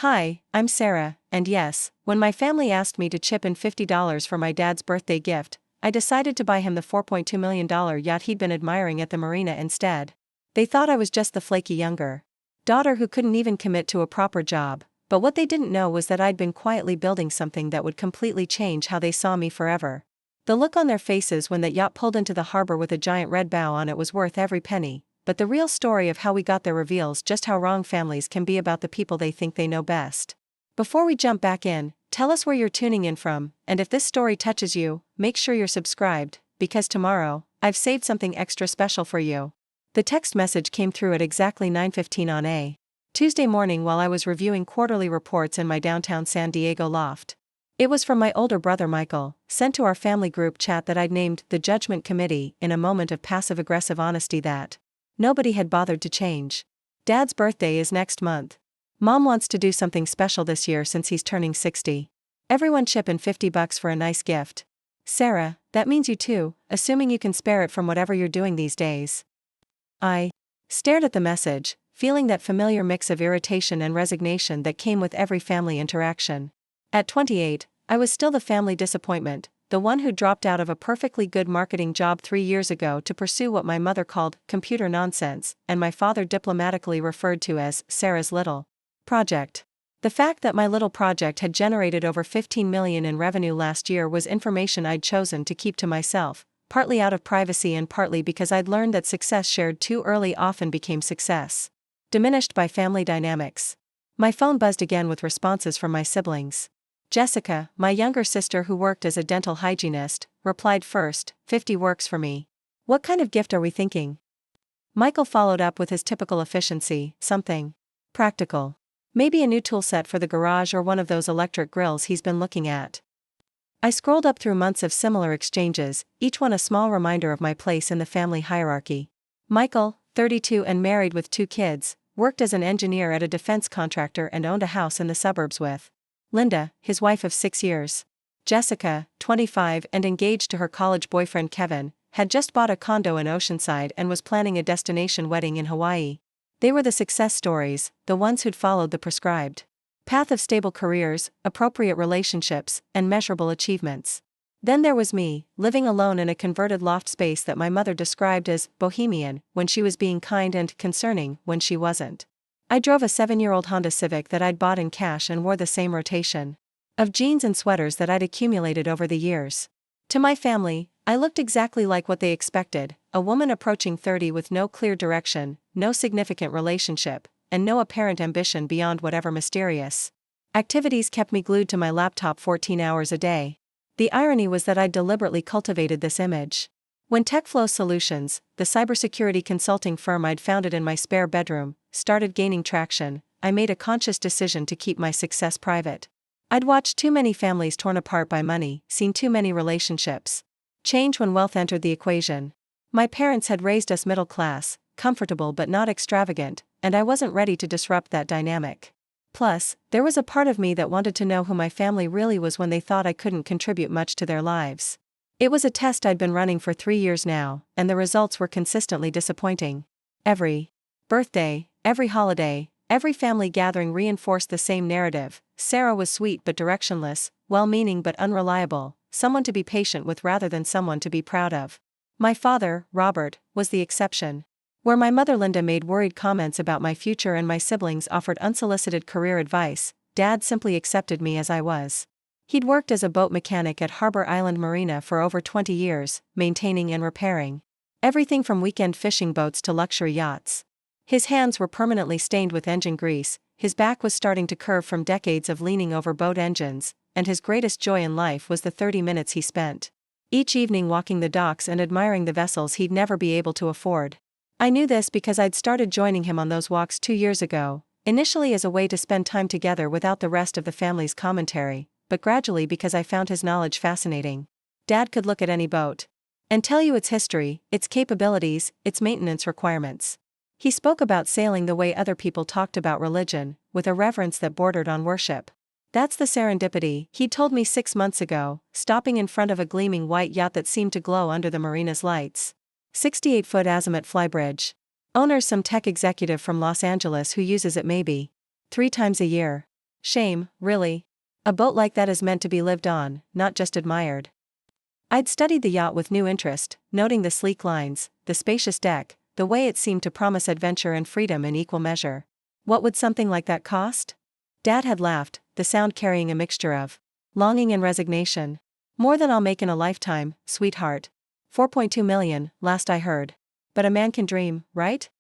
Hi, I'm Sarah, and yes, when my family asked me to chip in $50 for my dad's birthday gift, I decided to buy him the $4.2 million yacht he'd been admiring at the marina instead. They thought I was just the flaky younger daughter who couldn't even commit to a proper job, but what they didn't know was that I'd been quietly building something that would completely change how they saw me forever. The look on their faces when that yacht pulled into the harbor with a giant red bow on it was worth every penny, but the real story of how we got there reveals just how wrong families can be about the people they think they know best. Before we jump back in, tell us where you're tuning in from, and if this story touches you, make sure you're subscribed, because tomorrow, I've saved something extra special for you. The text message came through at exactly 9:15 on a Tuesday morning while I was reviewing quarterly reports in my downtown San Diego loft. It was from my older brother Michael, sent to our family group chat that I'd named the Judgment Committee in a moment of passive-aggressive honesty that nobody had bothered to change. Dad's birthday is next month. Mom wants to do something special this year since he's turning 60. Everyone chip in $50 for a nice gift. Sarah, that means you too, assuming you can spare it from whatever you're doing these days. I stared at the message, feeling that familiar mix of irritation and resignation that came with every family interaction. At 28, I was still the family disappointment, the one who dropped out of a perfectly good marketing job 3 years ago to pursue what my mother called computer nonsense, and my father diplomatically referred to as Sarah's little project. The fact that my little project had generated over $15 million in revenue last year was information I'd chosen to keep to myself, partly out of privacy and partly because I'd learned that success shared too early often became success diminished by family dynamics. My phone buzzed again with responses from my siblings. Jessica, my younger sister who worked as a dental hygienist, replied first, 50 works for me. What kind of gift are we thinking? Michael followed up with his typical efficiency, something practical. Maybe a new tool set for the garage or one of those electric grills he's been looking at. I scrolled up through months of similar exchanges, each one a small reminder of my place in the family hierarchy. Michael, 32 and married with 2 kids, worked as an engineer at a defense contractor and owned a house in the suburbs with Linda, his wife of 6 years. Jessica, 25 and engaged to her college boyfriend Kevin, had just bought a condo in Oceanside and was planning a destination wedding in Hawaii. They were the success stories, the ones who'd followed the prescribed path of stable careers, appropriate relationships, and measurable achievements. Then there was me, living alone in a converted loft space that my mother described as bohemian when she was being kind and concerning when she wasn't. I drove a 7-year-old Honda Civic that I'd bought in cash and wore the same rotation of jeans and sweaters that I'd accumulated over the years. To my family, I looked exactly like what they expected, a woman approaching 30 with no clear direction, no significant relationship, and no apparent ambition beyond whatever mysterious activities kept me glued to my laptop 14 hours a day. The irony was that I'd deliberately cultivated this image. When TechFlow Solutions, the cybersecurity consulting firm I'd founded in my spare bedroom, started gaining traction, I made a conscious decision to keep my success private. I'd watched too many families torn apart by money, seen too many relationships change when wealth entered the equation. My parents had raised us middle class, comfortable but not extravagant, and I wasn't ready to disrupt that dynamic. Plus, there was a part of me that wanted to know who my family really was when they thought I couldn't contribute much to their lives. It was a test I'd been running for 3 years now, and the results were consistently disappointing. Every birthday, every holiday, every family gathering reinforced the same narrative. Sarah was sweet but directionless, well-meaning but unreliable, someone to be patient with rather than someone to be proud of. My father, Robert, was the exception. Where my mother Linda made worried comments about my future and my siblings offered unsolicited career advice, Dad simply accepted me as I was. He'd worked as a boat mechanic at Harbor Island Marina for over 20 years, maintaining and repairing everything from weekend fishing boats to luxury yachts. His hands were permanently stained with engine grease, his back was starting to curve from decades of leaning over boat engines, and his greatest joy in life was the 30 minutes he spent each evening walking the docks and admiring the vessels he'd never be able to afford. I knew this because I'd started joining him on those walks 2 years ago, initially as a way to spend time together without the rest of the family's commentary, but gradually because I found his knowledge fascinating. Dad could look at any boat and tell you its history, its capabilities, its maintenance requirements. He spoke about sailing the way other people talked about religion, with a reverence that bordered on worship. That's the serendipity, he told me 6 months ago, stopping in front of a gleaming white yacht that seemed to glow under the marina's lights. 68-foot azimuth flybridge. Owner's some tech executive from Los Angeles who uses it maybe 3 times a year. Shame, really. A boat like that is meant to be lived on, not just admired. I'd studied the yacht with new interest, noting the sleek lines, the spacious deck, the way it seemed to promise adventure and freedom in equal measure. What would something like that cost? Dad had laughed, the sound carrying a mixture of longing and resignation. More than I'll make in a lifetime, sweetheart. 4.2 million, last I heard. But a man can dream, right?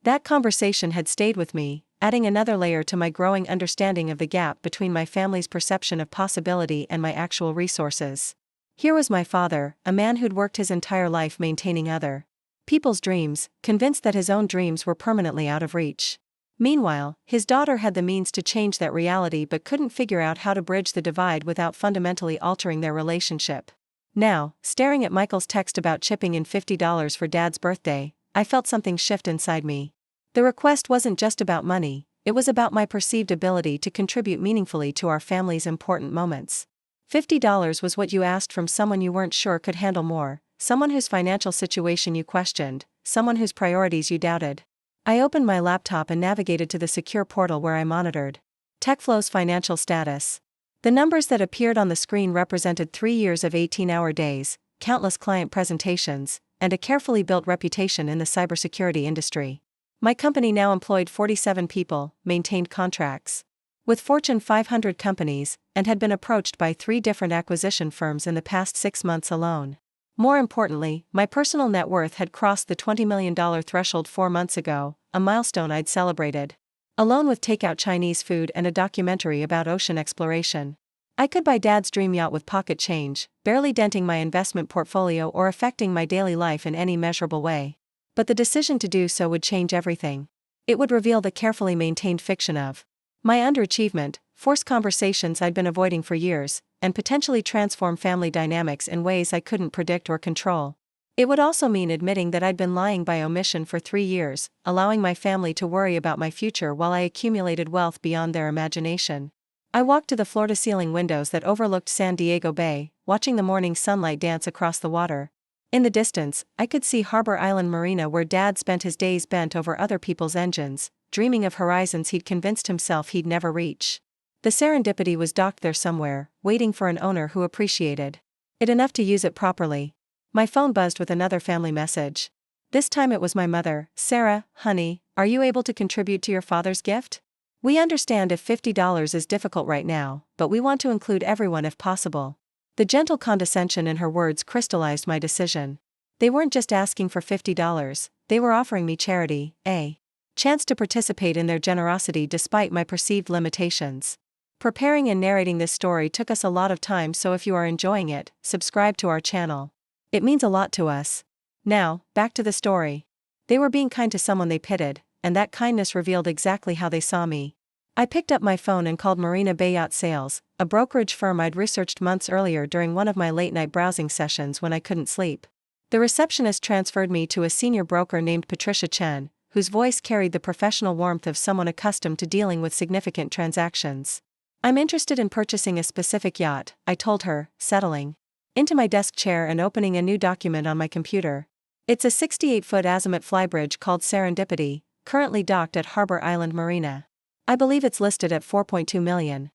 That conversation had stayed with me, adding another layer to my growing understanding of the gap between my family's perception of possibility and my actual resources. Here was my father, a man who'd worked his entire life maintaining other people's dreams, convinced that his own dreams were permanently out of reach. Meanwhile, his daughter had the means to change that reality but couldn't figure out how to bridge the divide without fundamentally altering their relationship. Now, staring at Michael's text about chipping in $50 for Dad's birthday, I felt something shift inside me. The request wasn't just about money, it was about my perceived ability to contribute meaningfully to our family's important moments. $50 was what you asked from someone you weren't sure could handle more, someone whose financial situation you questioned, someone whose priorities you doubted. I opened my laptop and navigated to the secure portal where I monitored TechFlow's financial status. The numbers that appeared on the screen represented 3 years of 18-hour days, countless client presentations, and a carefully built reputation in the cybersecurity industry. My company now employed 47 people, maintained contracts with Fortune 500 companies, and had been approached by 3 different acquisition firms in the past 6 months alone. More importantly, my personal net worth had crossed the $20 million threshold 4 months ago, a milestone I'd celebrated. Alone with takeout Chinese food and a documentary about ocean exploration. I could buy Dad's dream yacht with pocket change, barely denting my investment portfolio or affecting my daily life in any measurable way. But the decision to do so would change everything. It would reveal the carefully maintained fiction of my underachievement, force conversations I'd been avoiding for years, and potentially transform family dynamics in ways I couldn't predict or control. It would also mean admitting that I'd been lying by omission for 3 years, allowing my family to worry about my future while I accumulated wealth beyond their imagination. I walked to the floor-to-ceiling windows that overlooked San Diego Bay, watching the morning sunlight dance across the water. In the distance, I could see Harbor Island Marina where Dad spent his days bent over other people's engines, dreaming of horizons he'd convinced himself he'd never reach. The Serendipity was docked there somewhere, waiting for an owner who appreciated it enough to use it properly. My phone buzzed with another family message. This time it was my mother. Sarah, honey, are you able to contribute to your father's gift? We understand if $50 is difficult right now, but we want to include everyone if possible. The gentle condescension in her words crystallized my decision. They weren't just asking for $50, they were offering me charity, a chance to participate in their generosity despite my perceived limitations. Preparing and narrating this story took us a lot of time, so if you are enjoying it, subscribe to our channel. It means a lot to us. Now, back to the story. They were being kind to someone they pitied, and that kindness revealed exactly how they saw me. I picked up my phone and called Marina Bay Yacht Sales, a brokerage firm I'd researched months earlier during one of my late-night browsing sessions when I couldn't sleep. The receptionist transferred me to a senior broker named Patricia Chen, whose voice carried the professional warmth of someone accustomed to dealing with significant transactions. I'm interested in purchasing a specific yacht, I told her, settling into my desk chair and opening a new document on my computer. It's a 68-foot azimuth flybridge called Serendipity, currently docked at Harbor Island Marina. I believe it's listed at 4.2 million.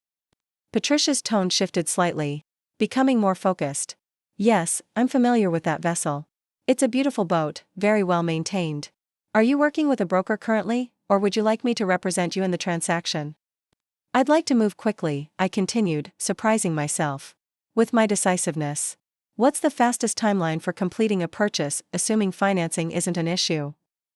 Patricia's tone shifted slightly, becoming more focused. Yes, I'm familiar with that vessel. It's a beautiful boat, very well maintained. Are you working with a broker currently, or would you like me to represent you in the transaction? I'd like to move quickly, I continued, surprising myself with my decisiveness. What's the fastest timeline for completing a purchase, assuming financing isn't an issue?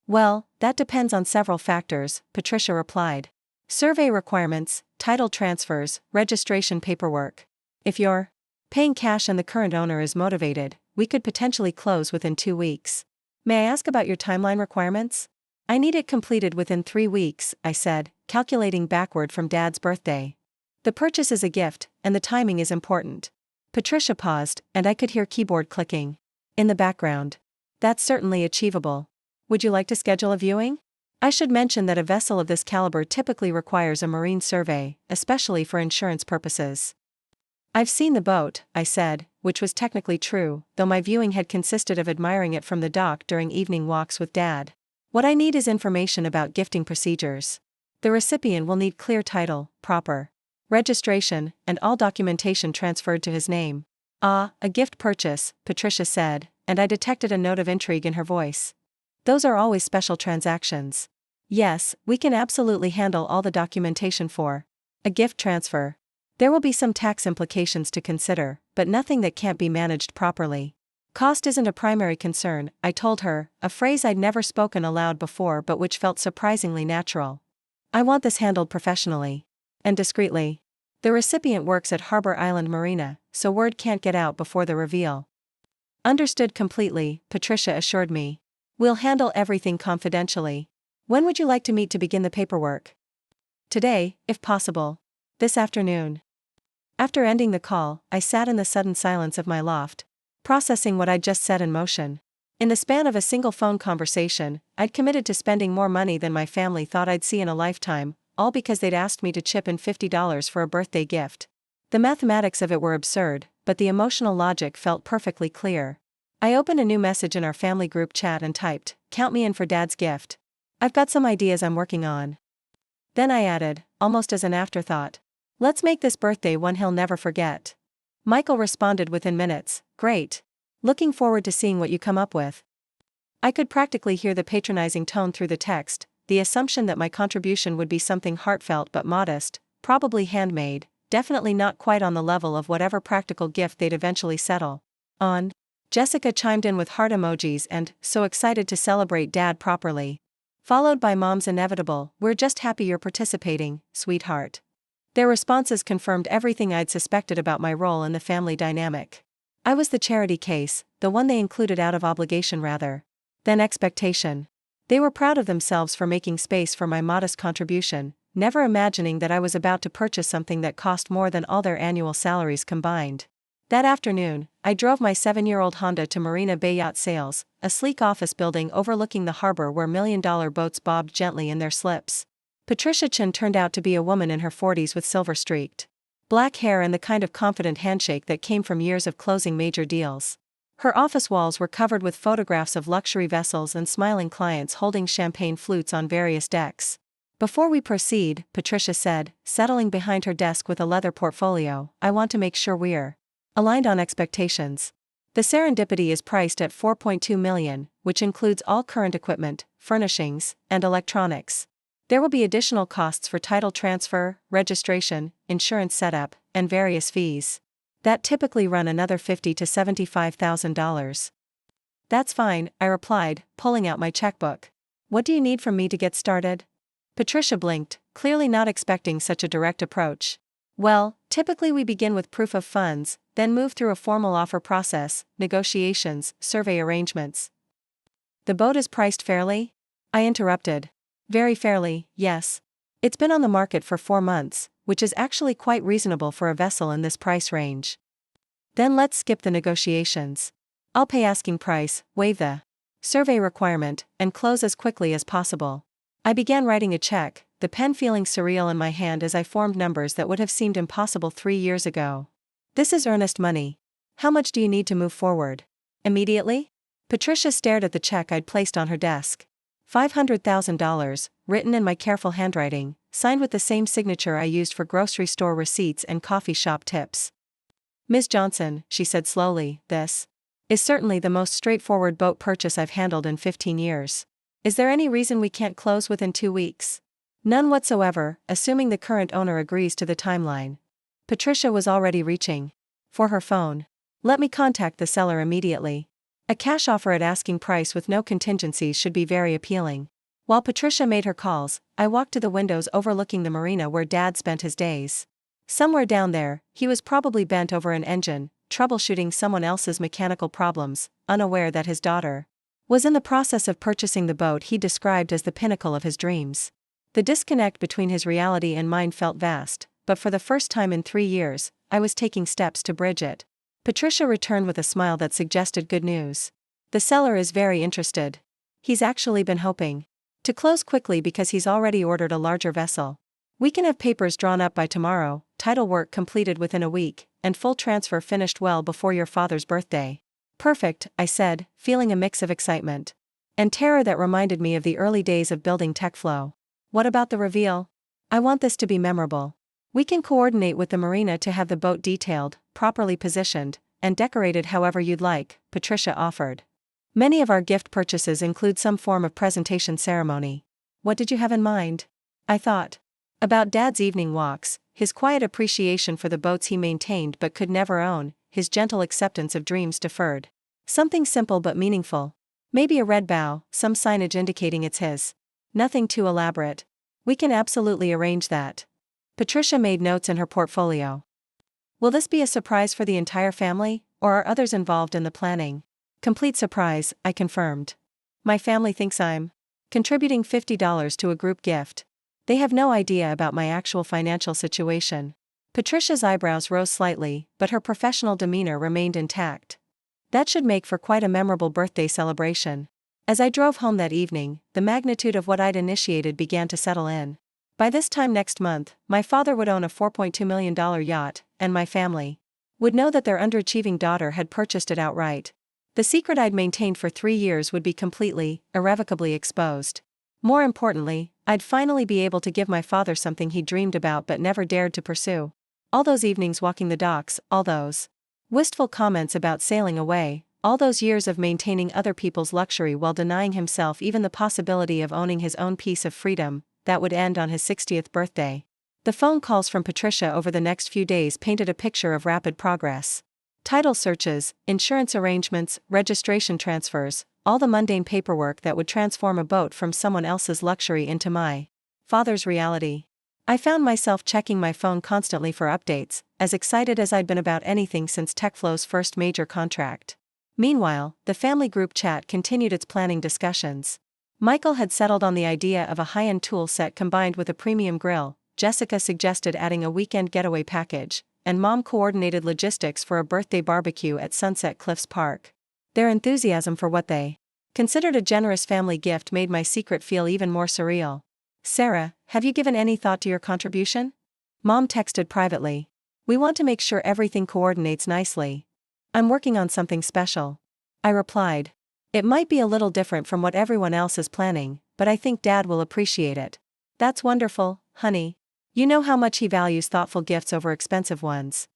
Well, that depends on several factors, Patricia replied. Survey requirements, title transfers, registration paperwork. If you're paying cash and the current owner is motivated, we could potentially close within 2 weeks. May I ask about your timeline requirements? I need it completed within 3 weeks, I said, calculating backward from Dad's birthday. The purchase is a gift, and the timing is important. Patricia paused, and I could hear keyboard clicking in the background. That's certainly achievable. Would you like to schedule a viewing? I should mention that a vessel of this caliber typically requires a marine survey, especially for insurance purposes. I've seen the boat, I said, which was technically true, though my viewing had consisted of admiring it from the dock during evening walks with Dad. What I need is information about gifting procedures. The recipient will need clear title, proper registration, and all documentation transferred to his name. Ah, a gift purchase, Patricia said, and I detected a note of intrigue in her voice. Those are always special transactions. Yes, we can absolutely handle all the documentation for a gift transfer. There will be some tax implications to consider, but nothing that can't be managed properly. Cost isn't a primary concern, I told her, a phrase I'd never spoken aloud before but which felt surprisingly natural. I want this handled professionally. And discreetly. The recipient works at Harbor Island Marina, so word can't get out before the reveal. Understood completely, Patricia assured me. We'll handle everything confidentially. When would you like to meet to begin the paperwork? Today, if possible. This afternoon. After ending the call, I sat in the sudden silence of my loft, processing what I'd just set in motion. In the span of a single phone conversation, I'd committed to spending more money than my family thought I'd see in a lifetime, all because they'd asked me to chip in $50 for a birthday gift. The mathematics of it were absurd, but the emotional logic felt perfectly clear. I opened a new message in our family group chat and typed, "Count me in for Dad's gift. I've got some ideas I'm working on." Then I added, almost as an afterthought, "Let's make this birthday one he'll never forget." Michael responded within minutes, "Great. Looking forward to seeing what you come up with." I could practically hear the patronizing tone through the text, the assumption that my contribution would be something heartfelt but modest, probably handmade, definitely not quite on the level of whatever practical gift they'd eventually settle on. Jessica chimed in with heart emojis and, "So excited to celebrate Dad properly." Followed by Mom's inevitable, "We're just happy you're participating, sweetheart." Their responses confirmed everything I'd suspected about my role in the family dynamic. I was the charity case, the one they included out of obligation rather than expectation. They were proud of themselves for making space for my modest contribution, never imagining that I was about to purchase something that cost more than all their annual salaries combined. That afternoon, I drove my 7-year-old Honda to Marina Bay Yacht Sales, a sleek office building overlooking the harbor where million-dollar boats bobbed gently in their slips. Patricia Chen turned out to be a woman in her 40s with silver-streaked black hair and the kind of confident handshake that came from years of closing major deals. Her office walls were covered with photographs of luxury vessels and smiling clients holding champagne flutes on various decks. "Before we proceed," Patricia said, settling behind her desk with a leather portfolio, "I want to make sure we're aligned on expectations. The Serendipity is priced at $4.2 million, which includes all current equipment, furnishings, and electronics. There will be additional costs for title transfer, registration, insurance setup, and various fees that typically run another $50,000 to $75,000. "That's fine," I replied, pulling out my checkbook. "What do you need from me to get started?" Patricia blinked, clearly not expecting such a direct approach. "Well, typically we begin with proof of funds, then move through a formal offer process, negotiations, survey arrangements." "The boat is priced fairly?" I interrupted. "Very fairly, yes. It's been on the market for 4 months, which is actually quite reasonable for a vessel in this price range." "Then let's skip the negotiations. I'll pay asking price, waive the survey requirement, and close as quickly as possible." I began writing a check, the pen feeling surreal in my hand as I formed numbers that would have seemed impossible 3 years ago. "This is earnest money. How much do you need to move forward?" "Immediately?" Patricia stared at the check I'd placed on her desk. $500,000, written in my careful handwriting, signed with the same signature I used for grocery store receipts and coffee shop tips. "Ms. Johnson," she said slowly, "this is certainly the most straightforward boat purchase I've handled in 15 years. Is there any reason we can't close within 2 weeks?" "None whatsoever, assuming the current owner agrees to the timeline." Patricia was already reaching for her phone. "Let me contact the seller immediately. A cash offer at asking price with no contingencies should be very appealing." While Patricia made her calls, I walked to the windows overlooking the marina where Dad spent his days. Somewhere down there, he was probably bent over an engine, troubleshooting someone else's mechanical problems, unaware that his daughter was in the process of purchasing the boat he described as the pinnacle of his dreams. The disconnect between his reality and mine felt vast, but for the first time in 3 years, I was taking steps to bridge it. Patricia returned with a smile that suggested good news. "The seller is very interested. He's actually been hoping to close quickly because he's already ordered a larger vessel. We can have papers drawn up by tomorrow, title work completed within a week, and full transfer finished well before your father's birthday." "Perfect," I said, feeling a mix of excitement and terror that reminded me of the early days of building TechFlow. "What about the reveal? I want this to be memorable." We can coordinate with the marina to have the boat detailed, properly positioned, and decorated however you'd like, Patricia offered. Many of our gift purchases include some form of presentation ceremony. What did you have in mind? I thought about Dad's evening walks, his quiet appreciation for the boats he maintained but could never own, his gentle acceptance of dreams deferred. Something simple but meaningful. Maybe a red bow, some signage indicating it's his. Nothing too elaborate. We can absolutely arrange that. Patricia made notes in her portfolio. Will this be a surprise for the entire family, or are others involved in the planning? Complete surprise, I confirmed. My family thinks I'm contributing $50 to a group gift. They have no idea about my actual financial situation. Patricia's eyebrows rose slightly, but her professional demeanor remained intact. That should make for quite a memorable birthday celebration. As I drove home that evening, the magnitude of what I'd initiated began to settle in. By this time next month, my father would own a $4.2 million yacht, and my family would know that their underachieving daughter had purchased it outright. The secret I'd maintained for 3 years would be completely, irrevocably exposed. More importantly, I'd finally be able to give my father something he dreamed about but never dared to pursue. All those evenings walking the docks, all those wistful comments about sailing away, all those years of maintaining other people's luxury while denying himself even the possibility of owning his own piece of freedom, that would end on his 60th birthday. The phone calls from Patricia over the next few days painted a picture of rapid progress. Title searches, insurance arrangements, registration transfers, all the mundane paperwork that would transform a boat from someone else's luxury into my father's reality. I found myself checking my phone constantly for updates, as excited as I'd been about anything since TechFlow's first major contract. Meanwhile, the family group chat continued its planning discussions. Michael had settled on the idea of a high-end tool set combined with a premium grill, Jessica suggested adding a weekend getaway package, and Mom coordinated logistics for a birthday barbecue at Sunset Cliffs Park. Their enthusiasm for what they considered a generous family gift made my secret feel even more surreal. Sarah, have you given any thought to your contribution? Mom texted privately. We want to make sure everything coordinates nicely. I'm working on something special. I replied. It might be a little different from what everyone else is planning, but I think Dad will appreciate it. That's wonderful, honey. You know how much he values thoughtful gifts over expensive ones.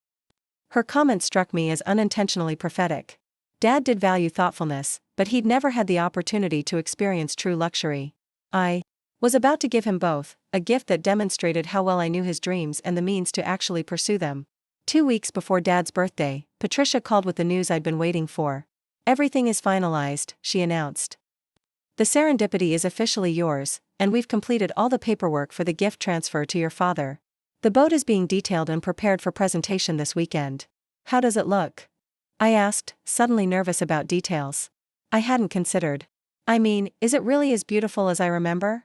Her comment struck me as unintentionally prophetic. Dad did value thoughtfulness, but he'd never had the opportunity to experience true luxury. I was about to give him both, a gift that demonstrated how well I knew his dreams and the means to actually pursue them. 2 weeks before Dad's birthday, Patricia called with the news I'd been waiting for. Everything is finalized, she announced. The serendipity is officially yours, and we've completed all the paperwork for the gift transfer to your father. The boat is being detailed and prepared for presentation this weekend. How does it look? I asked, suddenly nervous about details. I hadn't considered. I mean, is it really as beautiful as I remember?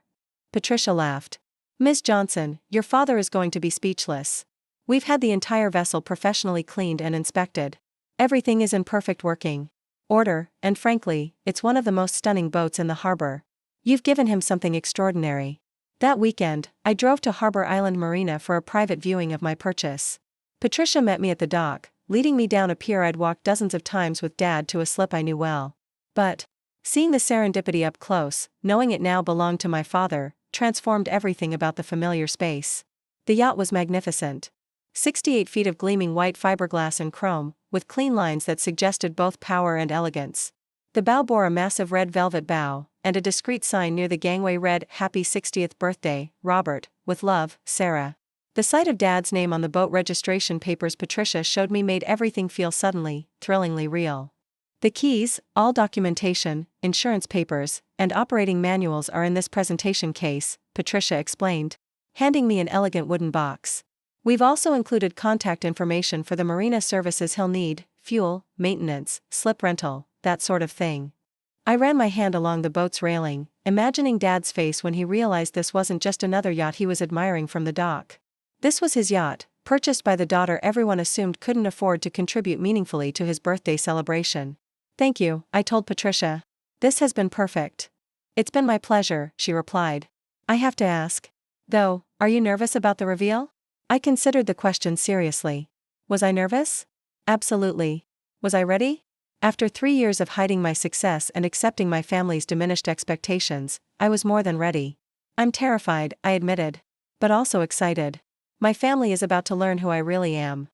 Patricia laughed. Miss Johnson, your father is going to be speechless. We've had the entire vessel professionally cleaned and inspected. Everything is in perfect working order, and frankly, it's one of the most stunning boats in the harbor. You've given him something extraordinary. That weekend, I drove to Harbor Island Marina for a private viewing of my purchase. Patricia met me at the dock, leading me down a pier I'd walked dozens of times with Dad to a slip I knew well. But seeing the serendipity up close, knowing it now belonged to my father, transformed everything about the familiar space. The yacht was magnificent. 68 feet of gleaming white fiberglass and chrome, with clean lines that suggested both power and elegance. The bow bore a massive red velvet bow, and a discreet sign near the gangway read, Happy 60th Birthday, Robert, with love, Sarah. The sight of Dad's name on the boat registration papers Patricia showed me made everything feel suddenly, thrillingly real. The keys, all documentation, insurance papers, and operating manuals are in this presentation case, Patricia explained, handing me an elegant wooden box. We've also included contact information for the marina services he'll need, fuel, maintenance, slip rental, that sort of thing. I ran my hand along the boat's railing, imagining Dad's face when he realized this wasn't just another yacht he was admiring from the dock. This was his yacht, purchased by the daughter everyone assumed couldn't afford to contribute meaningfully to his birthday celebration. Thank you, I told Patricia. This has been perfect. It's been my pleasure, she replied. I have to ask. Though, are you nervous about the reveal? I considered the question seriously. Was I nervous? Absolutely. Was I ready? After 3 years of hiding my success and accepting my family's diminished expectations, I was more than ready. I'm terrified, I admitted. But also excited. My family is about to learn who I really am.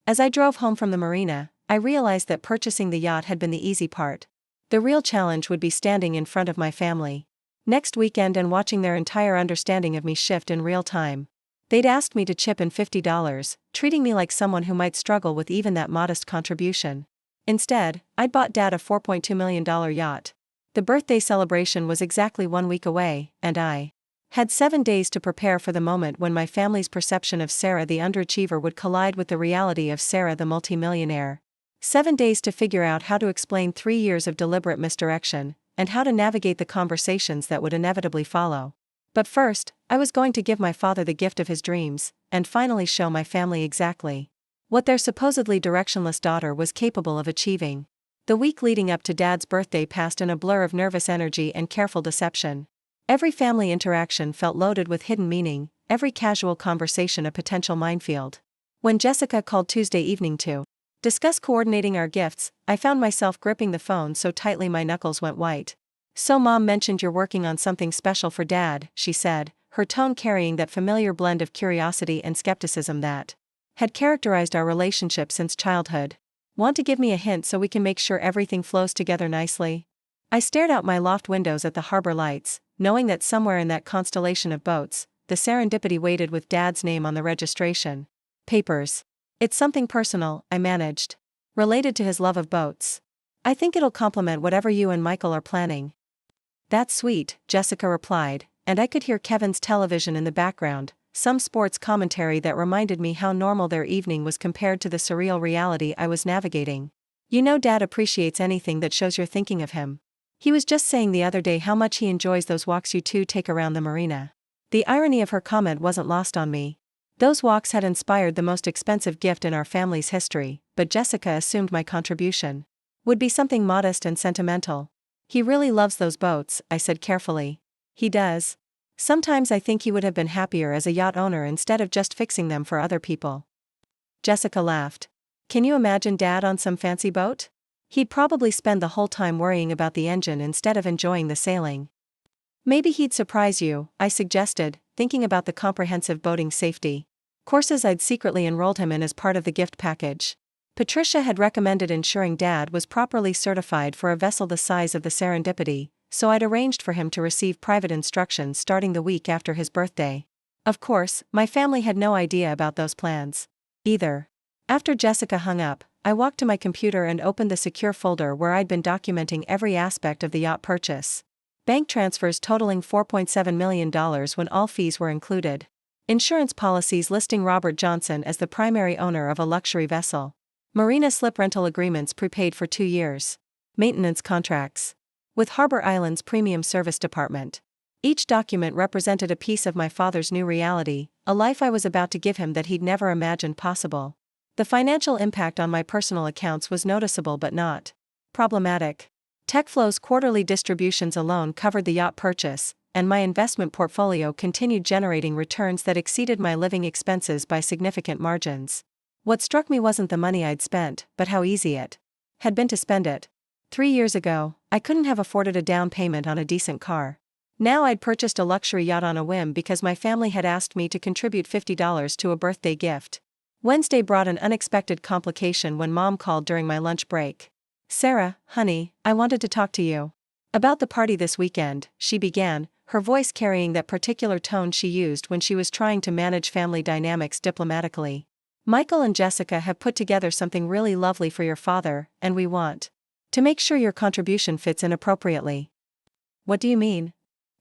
As I drove home from the marina, I realized that purchasing the yacht had been the easy part. The real challenge would be standing in front of my family next weekend and watching their entire understanding of me shift in real time. They'd asked me to chip in $50, treating me like someone who might struggle with even that modest contribution. Instead, I'd bought Dad a $4.2 million yacht. The birthday celebration was exactly 1 week away, and I had 7 days to prepare for the moment when my family's perception of Sarah the underachiever would collide with the reality of Sarah the multimillionaire. 7 days to figure out how to explain 3 years of deliberate misdirection, and how to navigate the conversations that would inevitably follow. But first, I was going to give my father the gift of his dreams, and finally show my family exactly what their supposedly directionless daughter was capable of achieving. The week leading up to Dad's birthday passed in a blur of nervous energy and careful deception. Every family interaction felt loaded with hidden meaning, every casual conversation a potential minefield. When Jessica called Tuesday evening to discuss coordinating our gifts, I found myself gripping the phone so tightly my knuckles went white. "So Mom mentioned you're working on something special for Dad," she said, her tone carrying that familiar blend of curiosity and skepticism that had characterized our relationship since childhood. "Want to give me a hint so we can make sure everything flows together nicely?" I stared out my loft windows at the harbor lights, knowing that somewhere in that constellation of boats, the serendipity waited with Dad's name on the registration papers. "It's something personal," I managed. "Related to his love of boats. I think it'll complement whatever you and Michael are planning." "That's sweet," Jessica replied, and I could hear Kevin's television in the background, some sports commentary that reminded me how normal their evening was compared to the surreal reality I was navigating. "You know Dad appreciates anything that shows you're thinking of him. He was just saying the other day how much he enjoys those walks you two take around the marina." The irony of her comment wasn't lost on me. Those walks had inspired the most expensive gift in our family's history, but Jessica assumed my contribution would be something modest and sentimental. "He really loves those boats," I said carefully. "He does. Sometimes I think he would have been happier as a yacht owner instead of just fixing them for other people." Jessica laughed. "Can you imagine Dad on some fancy boat? He'd probably spend the whole time worrying about the engine instead of enjoying the sailing." "Maybe he'd surprise you," I suggested, thinking about the comprehensive boating safety courses I'd secretly enrolled him in as part of the gift package. Patricia had recommended ensuring Dad was properly certified for a vessel the size of the Serendipity, so I'd arranged for him to receive private instructions starting the week after his birthday. Of course, my family had no idea about those plans either. After Jessica hung up, I walked to my computer and opened the secure folder where I'd been documenting every aspect of the yacht purchase. Bank transfers totaling $4.7 million when all fees were included. Insurance policies listing Robert Johnson as the primary owner of a luxury vessel. Marina slip rental agreements prepaid for 2 years. Maintenance contracts with Harbor Island's premium service department. Each document represented a piece of my father's new reality, a life I was about to give him that he'd never imagined possible. The financial impact on my personal accounts was noticeable but not problematic. TechFlow's quarterly distributions alone covered the yacht purchase, and my investment portfolio continued generating returns that exceeded my living expenses by significant margins. What struck me wasn't the money I'd spent, but how easy it had been to spend it. 3 years ago, I couldn't have afforded a down payment on a decent car. Now I'd purchased a luxury yacht on a whim because my family had asked me to contribute $50 to a birthday gift. Wednesday brought an unexpected complication when Mom called during my lunch break. "Sarah, honey, I wanted to talk to you about the party this weekend," she began, her voice carrying that particular tone she used when she was trying to manage family dynamics diplomatically. "Michael and Jessica have put together something really lovely for your father, and we want to make sure your contribution fits in appropriately." "What do you mean?"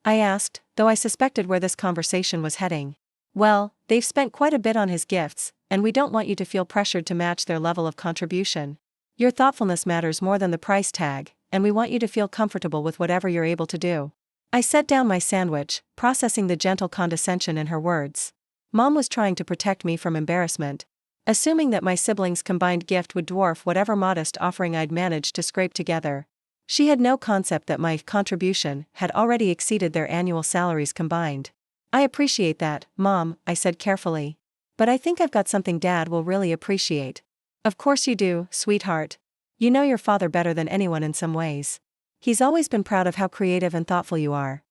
I asked, though I suspected where this conversation was heading. "Well, they've spent quite a bit on his gifts, and we don't want you to feel pressured to match their level of contribution. Your thoughtfulness matters more than the price tag, and we want you to feel comfortable with whatever you're able to do." I set down my sandwich, processing the gentle condescension in her words. Mom was trying to protect me from embarrassment, assuming that my siblings' combined gift would dwarf whatever modest offering I'd managed to scrape together. She had no concept that my contribution had already exceeded their annual salaries combined. "I appreciate that, Mom," I said carefully. "But I think I've got something Dad will really appreciate." "Of course you do, sweetheart. You know your father better than anyone in some ways. He's always been proud of how creative and thoughtful you are."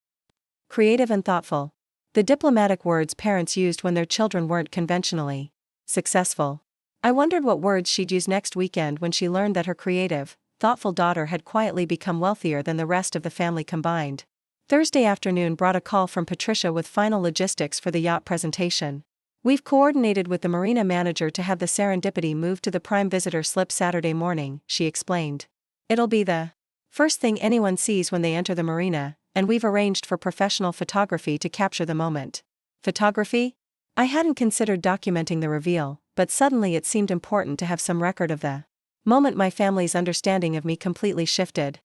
Creative and thoughtful. The diplomatic words parents used when their children weren't conventionally successful. I wondered what words she'd use next weekend when she learned that her creative, thoughtful daughter had quietly become wealthier than the rest of the family combined. Thursday afternoon brought a call from Patricia with final logistics for the yacht presentation. We've coordinated with the marina manager to have the Serendipity moved to the prime visitor slip Saturday morning, she explained. It'll be the first thing anyone sees when they enter the marina, and we've arranged for professional photography to capture the moment. Photography? I hadn't considered documenting the reveal, but suddenly it seemed important to have some record of the moment. My family's understanding of me completely shifted.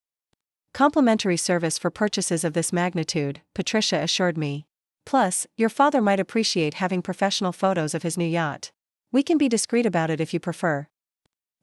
Complimentary service for purchases of this magnitude, Patricia assured me. Plus, your father might appreciate having professional photos of his new yacht. We can be discreet about it if you prefer.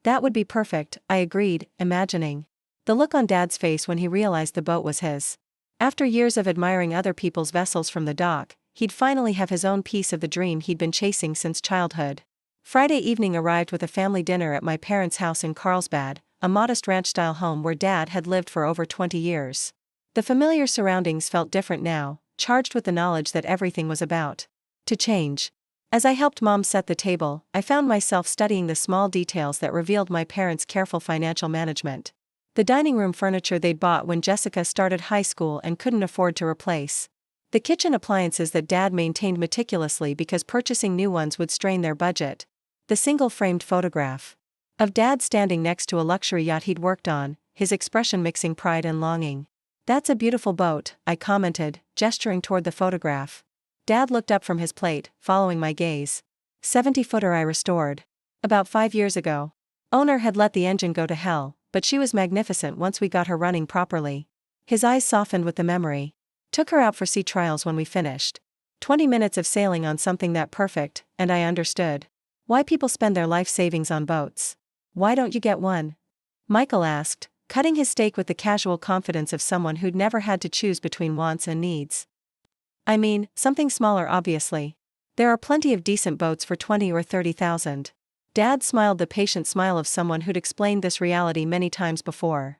That would be perfect, I agreed, imagining the look on Dad's face when he realized the boat was his. After years of admiring other people's vessels from the dock, he'd finally have his own piece of the dream he'd been chasing since childhood. Friday evening arrived with a family dinner at my parents' house in Carlsbad, a modest ranch-style home where Dad had lived for over 20 years. The familiar surroundings felt different now, charged with the knowledge that everything was about to change. As I helped Mom set the table, I found myself studying the small details that revealed my parents' careful financial management. The dining room furniture they'd bought when Jessica started high school and couldn't afford to replace. The kitchen appliances that Dad maintained meticulously because purchasing new ones would strain their budget. The single-framed photograph of Dad standing next to a luxury yacht he'd worked on, his expression mixing pride and longing. That's a beautiful boat, I commented, gesturing toward the photograph. Dad looked up from his plate, following my gaze. 70-footer I restored. About 5 years ago. Owner had let the engine go to hell, but she was magnificent once we got her running properly. His eyes softened with the memory. Took her out for sea trials when we finished. 20 minutes of sailing on something that perfect, and I understood why people spend their life savings on boats. Why don't you get one? Michael asked, cutting his steak with the casual confidence of someone who'd never had to choose between wants and needs. I mean, something smaller obviously. There are plenty of decent boats for 20 or 30,000. Dad smiled the patient smile of someone who'd explained this reality many times before.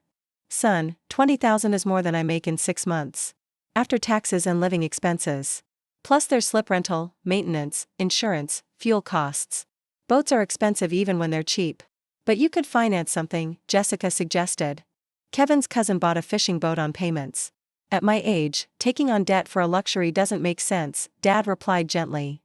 Son, 20,000 is more than I make in 6 months. After taxes and living expenses. Plus there's slip rental, maintenance, insurance, fuel costs. Boats are expensive even when they're cheap. But you could finance something, Jessica suggested. Kevin's cousin bought a fishing boat on payments. At my age, taking on debt for a luxury doesn't make sense, Dad replied gently.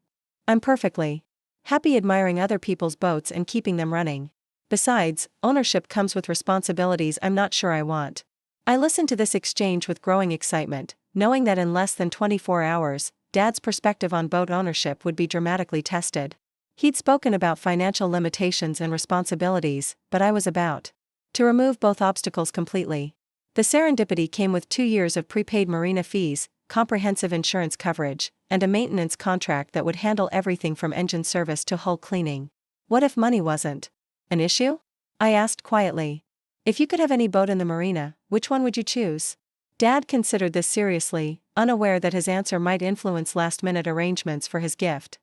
I'm perfectly happy admiring other people's boats and keeping them running. Besides, ownership comes with responsibilities I'm not sure I want. I listened to this exchange with growing excitement, knowing that in less than 24 hours, Dad's perspective on boat ownership would be dramatically tested. He'd spoken about financial limitations and responsibilities, but I was about to remove both obstacles completely. The Serendipity came with 2 years of prepaid marina fees, comprehensive insurance coverage, and a maintenance contract that would handle everything from engine service to hull cleaning. What if money wasn't an issue? I asked quietly. If you could have any boat in the marina, which one would you choose? Dad considered this seriously, unaware that his answer might influence last-minute arrangements for his gift.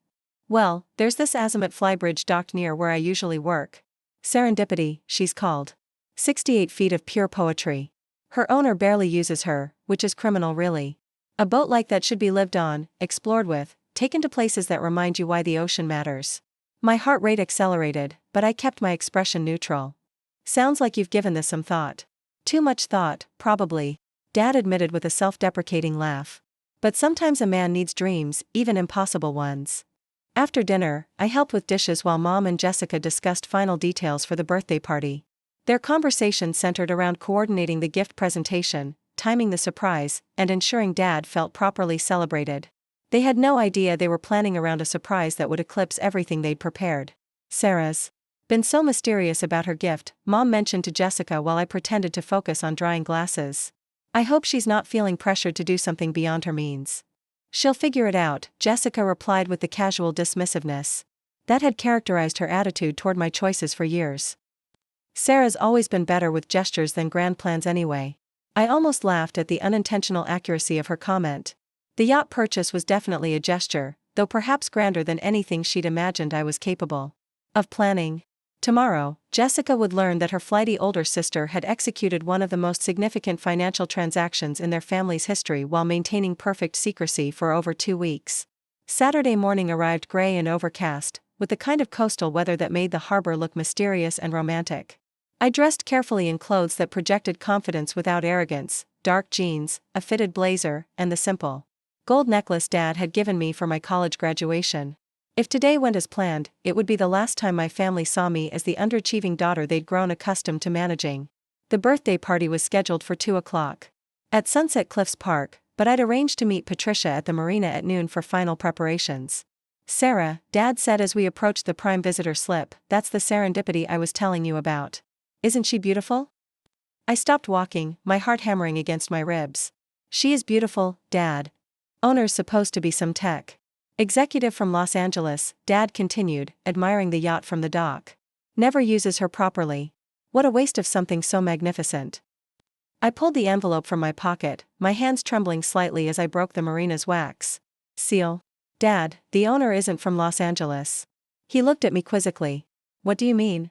Well, there's this Azimuth flybridge docked near where I usually work. Serendipity, she's called. 68 feet of pure poetry. Her owner barely uses her, which is criminal really. A boat like that should be lived on, explored with, taken to places that remind you why the ocean matters. My heart rate accelerated, but I kept my expression neutral. Sounds like you've given this some thought. Too much thought, probably, Dad admitted with a self-deprecating laugh. But sometimes a man needs dreams, even impossible ones. After dinner, I helped with dishes while Mom and Jessica discussed final details for the birthday party. Their conversation centered around coordinating the gift presentation, timing the surprise, and ensuring Dad felt properly celebrated. They had no idea they were planning around a surprise that would eclipse everything they'd prepared. Sarah's been so mysterious about her gift, Mom mentioned to Jessica while I pretended to focus on drying glasses. I hope she's not feeling pressured to do something beyond her means. She'll figure it out, Jessica replied with the casual dismissiveness that had characterized her attitude toward my choices for years. Sarah's always been better with gestures than grand plans anyway. I almost laughed at the unintentional accuracy of her comment. The yacht purchase was definitely a gesture, though perhaps grander than anything she'd imagined I was capable of planning. Tomorrow, Jessica would learn that her flighty older sister had executed one of the most significant financial transactions in their family's history while maintaining perfect secrecy for over 2 weeks. Saturday morning arrived gray and overcast, with the kind of coastal weather that made the harbor look mysterious and romantic. I dressed carefully in clothes that projected confidence without arrogance: dark jeans, a fitted blazer, and the simple gold necklace Dad had given me for my college graduation. If today went as planned, it would be the last time my family saw me as the underachieving daughter they'd grown accustomed to managing. The birthday party was scheduled for 2 o'clock at Sunset Cliffs Park, but I'd arranged to meet Patricia at the marina at noon for final preparations. "Sarah," Dad said as we approached the prime visitor slip, "that's the serendipity I was telling you about. Isn't she beautiful?" I stopped walking, my heart hammering against my ribs. "She is beautiful, Dad. Owner's supposed to be some tech executive from Los Angeles," Dad continued, admiring the yacht from the dock. "Never uses her properly. What a waste of something so magnificent." I pulled the envelope from my pocket, my hands trembling slightly as I broke the marina's wax seal. "Dad, the owner isn't from Los Angeles." He looked at me quizzically. "What do you mean?"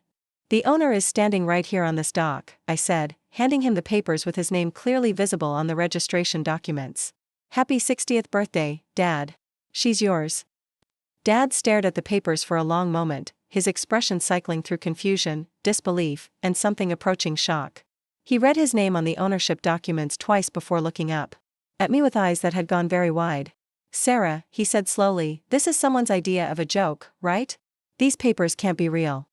"The owner is standing right here on this dock," I said, handing him the papers with his name clearly visible on the registration documents. "Happy 60th birthday, Dad. She's yours." Dad stared at the papers for a long moment, his expression cycling through confusion, disbelief, and something approaching shock. He read his name on the ownership documents twice before looking up at me with eyes that had gone very wide. "Sarah," he said slowly, "this is someone's idea of a joke, right? These papers can't be real."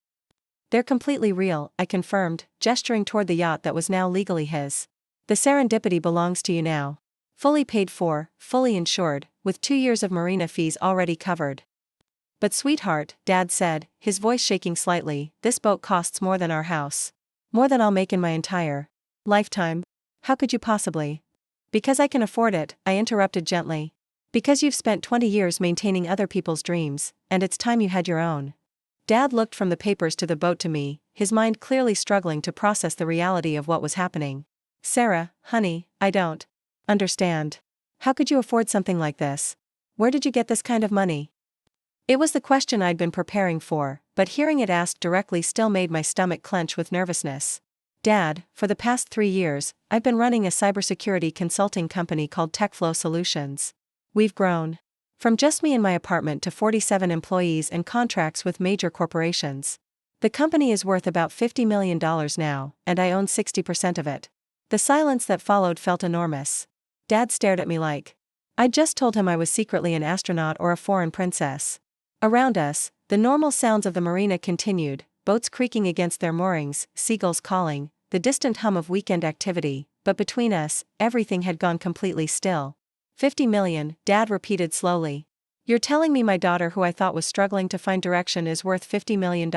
"They're completely real," I confirmed, gesturing toward the yacht that was now legally his. "The serendipity belongs to you now. Fully paid for, fully insured, with 2 years of marina fees already covered." "But sweetheart," Dad said, his voice shaking slightly, "this boat costs more than our house. More than I'll make in my entire lifetime. How could you possibly?" "Because I can afford it," I interrupted gently. "Because you've spent 20 years maintaining other people's dreams, and it's time you had your own." Dad looked from the papers to the boat to me, his mind clearly struggling to process the reality of what was happening. "Sarah, honey, I don't understand. How could you afford something like this? Where did you get this kind of money?" It was the question I'd been preparing for, but hearing it asked directly still made my stomach clench with nervousness. "Dad, for the past 3 years, I've been running a cybersecurity consulting company called TechFlow Solutions. We've grown from just me in my apartment to 47 employees and contracts with major corporations. The company is worth about $50 million now, and I own 60% of it." The silence that followed felt enormous. Dad stared at me like I'd just told him I was secretly an astronaut or a foreign princess. Around us, the normal sounds of the marina continued, boats creaking against their moorings, seagulls calling, the distant hum of weekend activity, but between us, everything had gone completely still. 50 million, Dad repeated slowly. "You're telling me my daughter, who I thought was struggling to find direction, is worth $50 million?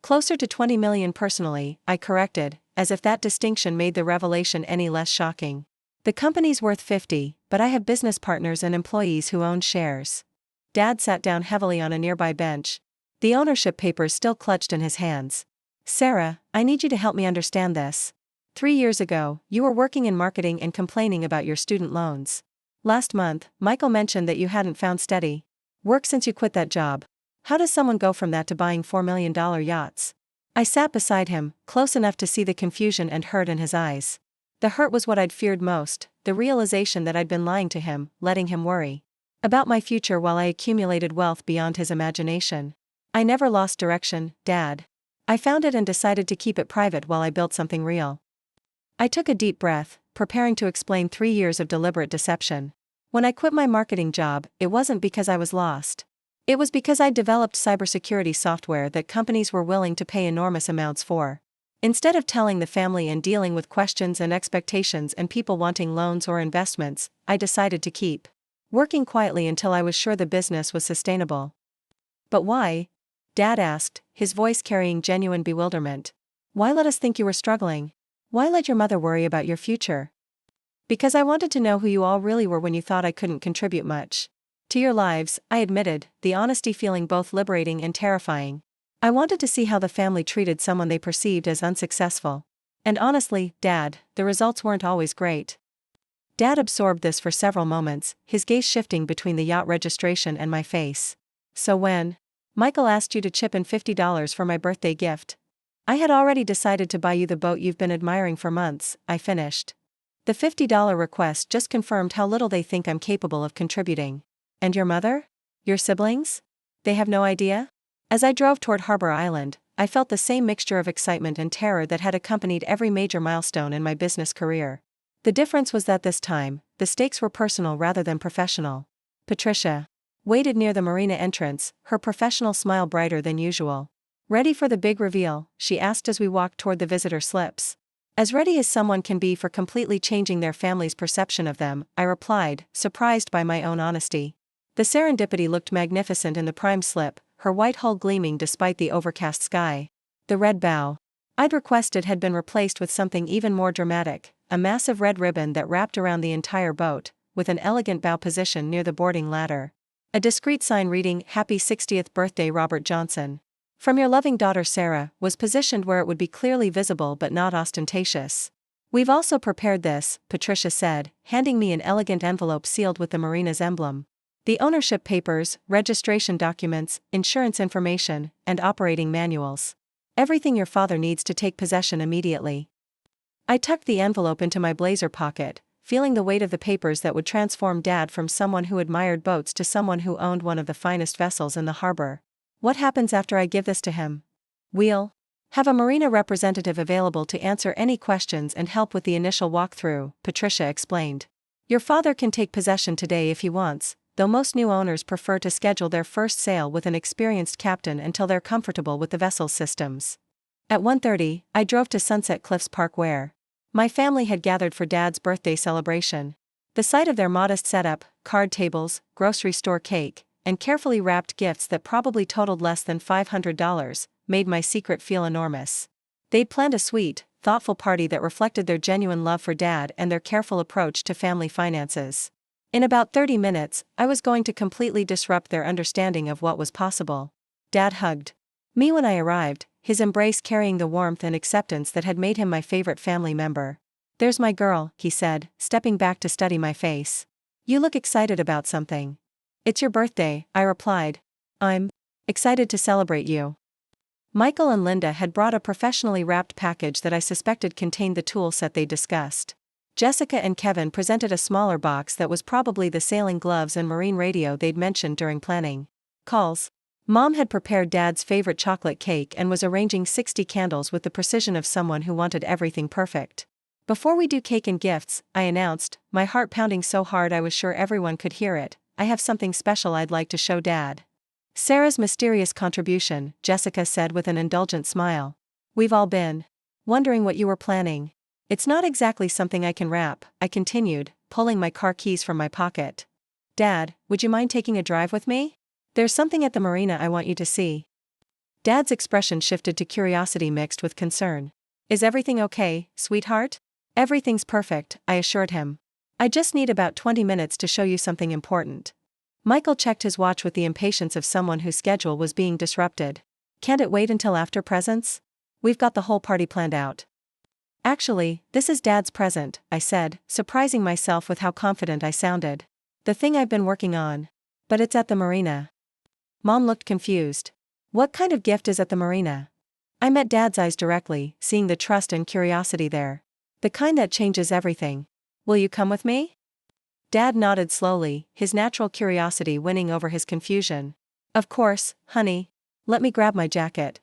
Closer to 20 million personally," I corrected, as if that distinction made the revelation any less shocking. "The company's worth 50, but I have business partners and employees who own shares." Dad sat down heavily on a nearby bench, the ownership papers still clutched in his hands. "Sarah, I need you to help me understand this. 3 years ago, you were working in marketing and complaining about your student loans. Last month, Michael mentioned that you hadn't found steady work since you quit that job. How does someone go from that to buying $4 million yachts?" I sat beside him, close enough to see the confusion and hurt in his eyes. The hurt was what I'd feared most, the realization that I'd been lying to him, letting him worry about my future while I accumulated wealth beyond his imagination. "I never lost direction, Dad. I found it and decided to keep it private while I built something real." I took a deep breath, preparing to explain 3 years of deliberate deception. When I quit my marketing job, it wasn't because I was lost. It was because I'd developed cybersecurity software that companies were willing to pay enormous amounts for. Instead of telling the family and dealing with questions and expectations and people wanting loans or investments, I decided to keep working quietly until I was sure the business was sustainable. "But why?" Dad asked, his voice carrying genuine bewilderment. "Why let us think you were struggling? Why let your mother worry about your future?" "Because I wanted to know who you all really were when you thought I couldn't contribute much to your lives," I admitted, the honesty feeling both liberating and terrifying. "I wanted to see how the family treated someone they perceived as unsuccessful. And honestly, Dad, the results weren't always great." Dad absorbed this for several moments, his gaze shifting between the yacht registration and my face. "So when Michael asked you to chip in $50 for my birthday gift. I had already decided to buy you the boat you've been admiring for months, I finished. The $50 request just confirmed how little they think I'm capable of contributing. And your mother? Your siblings? They have no idea? As I drove toward Harbor Island, I felt the same mixture of excitement and terror that had accompanied every major milestone in my business career. The difference was that this time, the stakes were personal rather than professional. Patricia waited near the marina entrance, her professional smile brighter than usual. Ready for the big reveal? She asked as we walked toward the visitor slips. As ready as someone can be for completely changing their family's perception of them, I replied, surprised by my own honesty. The serendipity looked magnificent in the prime slip, her white hull gleaming despite the overcast sky. The red bow I'd requested had been replaced with something even more dramatic, a massive red ribbon that wrapped around the entire boat, with an elegant bow position near the boarding ladder. A discreet sign reading, "Happy 60th Birthday Robert Johnson. From your loving daughter Sarah," was positioned where it would be clearly visible but not ostentatious. "We've also prepared this," Patricia said, handing me an elegant envelope sealed with the marina's emblem. "The ownership papers, registration documents, insurance information, and operating manuals. Everything your father needs to take possession immediately." I tucked the envelope into my blazer pocket, feeling the weight of the papers that would transform Dad from someone who admired boats to someone who owned one of the finest vessels in the harbor. "What happens after I give this to him?" "We'll have a marina representative available to answer any questions and help with the initial walkthrough," Patricia explained. "Your father can take possession today if he wants, though most new owners prefer to schedule their first sail with an experienced captain until they're comfortable with the vessel's systems." At 1:30, I drove to Sunset Cliffs Park where my family had gathered for Dad's birthday celebration. The sight of their modest setup, card tables, grocery store cake, and carefully wrapped gifts that probably totaled less than $500, made my secret feel enormous. They'd planned a sweet, thoughtful party that reflected their genuine love for Dad and their careful approach to family finances. In about 30 minutes, I was going to completely disrupt their understanding of what was possible. Dad hugged me when I arrived, his embrace carrying the warmth and acceptance that had made him my favorite family member. "There's my girl," he said, stepping back to study my face. "You look excited about something." "It's your birthday," I replied. "I'm excited to celebrate you." Michael and Linda had brought a professionally wrapped package that I suspected contained the tool set they discussed. Jessica and Kevin presented a smaller box that was probably the sailing gloves and marine radio they'd mentioned during planning calls. Mom had prepared Dad's favorite chocolate cake and was arranging 60 candles with the precision of someone who wanted everything perfect. "Before we do cake and gifts," I announced, my heart pounding so hard I was sure everyone could hear it, "I have something special I'd like to show Dad." "Sarah's mysterious contribution," Jessica said with an indulgent smile. "We've all been wondering what you were planning." "It's not exactly something I can wrap," I continued, pulling my car keys from my pocket. "Dad, would you mind taking a drive with me? There's something at the marina I want you to see." Dad's expression shifted to curiosity mixed with concern. "Is everything okay, sweetheart?" "Everything's perfect," I assured him. "I just need about 20 minutes to show you something important." Michael checked his watch with the impatience of someone whose schedule was being disrupted. "Can't it wait until after presents? We've got the whole party planned out." "Actually, this is Dad's present," I said, surprising myself with how confident I sounded. "The thing I've been working on. But it's at the marina." Mom looked confused. "What kind of gift is at the marina?" I met Dad's eyes directly, seeing the trust and curiosity there. "The kind that changes everything. Will you come with me?" Dad nodded slowly, his natural curiosity winning over his confusion. "Of course, honey. Let me grab my jacket."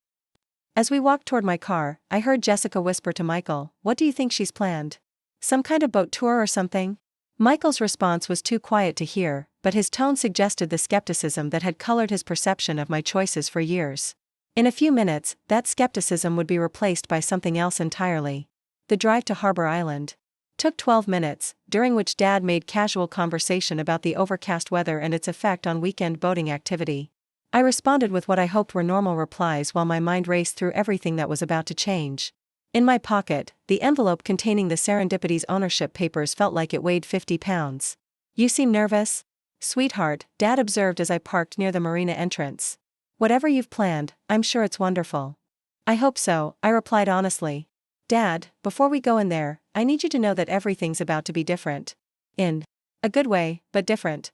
As we walked toward my car, I heard Jessica whisper to Michael, "What do you think she's planned? Some kind of boat tour or something?" Michael's response was too quiet to hear, but his tone suggested the skepticism that had colored his perception of my choices for years. In a few minutes, that skepticism would be replaced by something else entirely. The drive to Harbor Island took 12 minutes, during which Dad made casual conversation about the overcast weather and its effect on weekend boating activity. I responded with what I hoped were normal replies while my mind raced through everything that was about to change. In my pocket, the envelope containing the Serendipity's ownership papers felt like it weighed 50 pounds. "You seem nervous?" "Sweetheart," Dad observed as I parked near the marina entrance. "Whatever you've planned, I'm sure it's wonderful." "I hope so," I replied honestly. "Dad, before we go in there, I need you to know that everything's about to be different. In a good way, but different."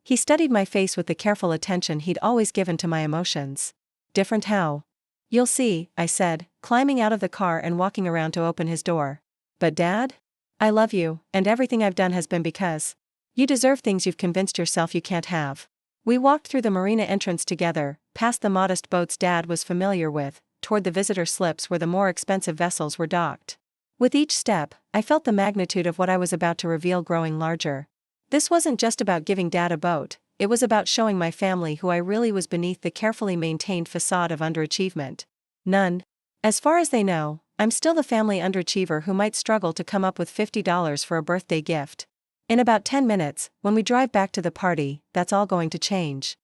He studied my face with the careful attention he'd always given to my emotions. Different how? You'll see, I said, climbing out of the car and walking around to open his door. But Dad? I love you, and everything I've done has been because you deserve things you've convinced yourself you can't have. We walked through the marina entrance together, past the modest boats Dad was familiar with, toward the visitor slips where the more expensive vessels were docked. With each step, I felt the magnitude of what I was about to reveal growing larger. This wasn't just about giving Dad a boat, it was about showing my family who I really was beneath the carefully maintained facade of underachievement. None. As far as they know, I'm still the family underachiever who might struggle to come up with $50 for a birthday gift. In about 10 minutes, when we drive back to the party, that's all going to change.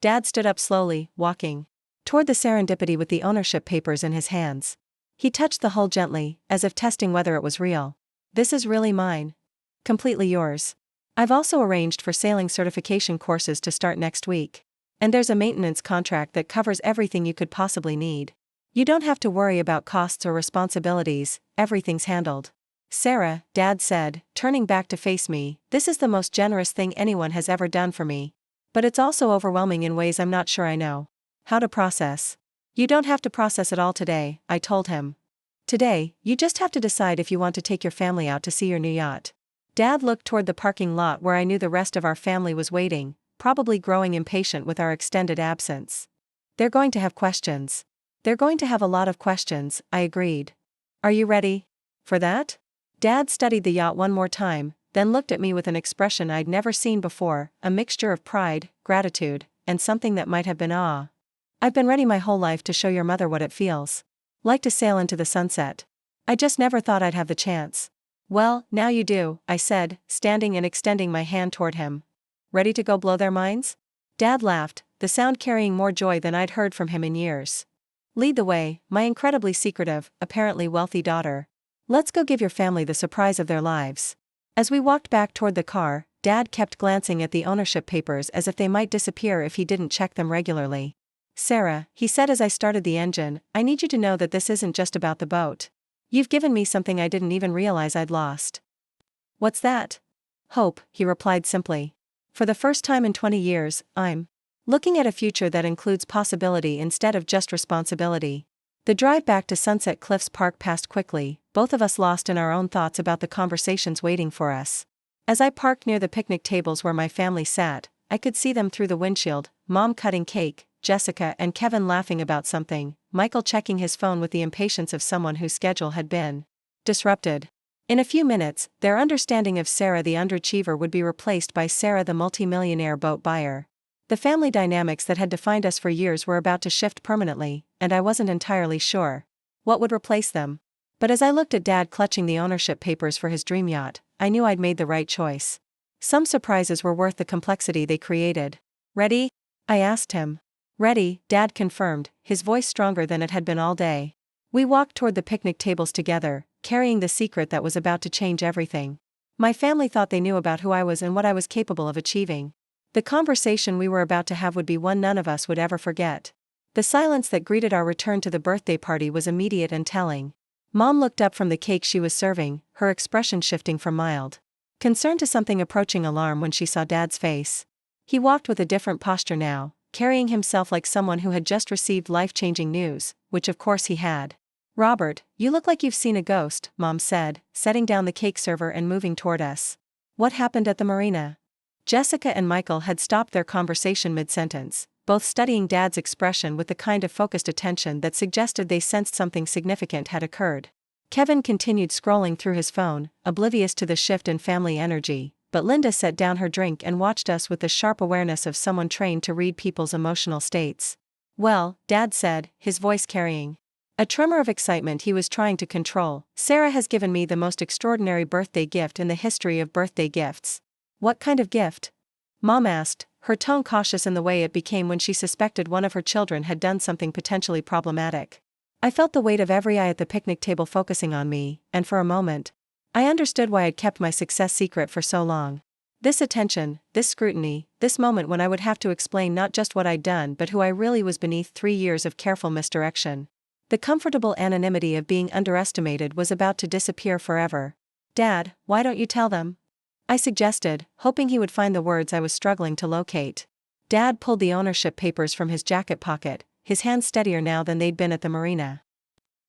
Dad stood up slowly, walking toward the serendipity with the ownership papers in his hands. He touched the hull gently, as if testing whether it was real. This is really mine. Completely yours. I've also arranged for sailing certification courses to start next week. And there's a maintenance contract that covers everything you could possibly need. You don't have to worry about costs or responsibilities, everything's handled. Sarah, Dad said, turning back to face me, this is the most generous thing anyone has ever done for me. But it's also overwhelming in ways I'm not sure I know how to process. You don't have to process it all today, I told him. Today, you just have to decide if you want to take your family out to see your new yacht. Dad looked toward the parking lot where I knew the rest of our family was waiting, probably growing impatient with our extended absence. They're going to have questions. They're going to have a lot of questions, I agreed. Are you ready for that? Dad studied the yacht one more time, then looked at me with an expression I'd never seen before, a mixture of pride, gratitude, and something that might have been awe. I've been ready my whole life to show your mother what it feels like to sail into the sunset. I just never thought I'd have the chance. Well, now you do, I said, standing and extending my hand toward him. Ready to go blow their minds? Dad laughed, the sound carrying more joy than I'd heard from him in years. Lead the way, my incredibly secretive, apparently wealthy daughter. Let's go give your family the surprise of their lives. As we walked back toward the car, Dad kept glancing at the ownership papers as if they might disappear if he didn't check them regularly. Sarah, he said as I started the engine, I need you to know that this isn't just about the boat. You've given me something I didn't even realize I'd lost. What's that? Hope, he replied simply. For the first time in 20 years, I'm looking at a future that includes possibility instead of just responsibility. The drive back to Sunset Cliffs Park passed quickly, both of us lost in our own thoughts about the conversations waiting for us. As I parked near the picnic tables where my family sat, I could see them through the windshield, Mom cutting cake, Jessica and Kevin laughing about something, Michael checking his phone with the impatience of someone whose schedule had been disrupted. In a few minutes, their understanding of Sarah the underachiever would be replaced by Sarah the multimillionaire boat buyer. The family dynamics that had defined us for years were about to shift permanently, and I wasn't entirely sure what would replace them. But as I looked at Dad clutching the ownership papers for his dream yacht, I knew I'd made the right choice. Some surprises were worth the complexity they created. Ready? I asked him. Ready, Dad confirmed, his voice stronger than it had been all day. We walked toward the picnic tables together, carrying the secret that was about to change everything. My family thought they knew about who I was and what I was capable of achieving. The conversation we were about to have would be one none of us would ever forget. The silence that greeted our return to the birthday party was immediate and telling. Mom looked up from the cake she was serving, her expression shifting from mild concern to something approaching alarm when she saw Dad's face. He walked with a different posture now, carrying himself like someone who had just received life-changing news, which of course he had. Robert, you look like you've seen a ghost, Mom said, setting down the cake server and moving toward us. What happened at the marina? Jessica and Michael had stopped their conversation mid-sentence, both studying Dad's expression with the kind of focused attention that suggested they sensed something significant had occurred. Kevin continued scrolling through his phone, oblivious to the shift in family energy, but Linda set down her drink and watched us with the sharp awareness of someone trained to read people's emotional states. Well, Dad said, his voice carrying a tremor of excitement he was trying to control, Sarah has given me the most extraordinary birthday gift in the history of birthday gifts. What kind of gift? Mom asked, her tone cautious in the way it became when she suspected one of her children had done something potentially problematic. I felt the weight of every eye at the picnic table focusing on me, and for a moment, I understood why I'd kept my success secret for so long. This attention, this scrutiny, this moment when I would have to explain not just what I'd done but who I really was beneath 3 years of careful misdirection. The comfortable anonymity of being underestimated was about to disappear forever. Dad, why don't you tell them? I suggested, hoping he would find the words I was struggling to locate. Dad pulled the ownership papers from his jacket pocket, his hands steadier now than they'd been at the marina.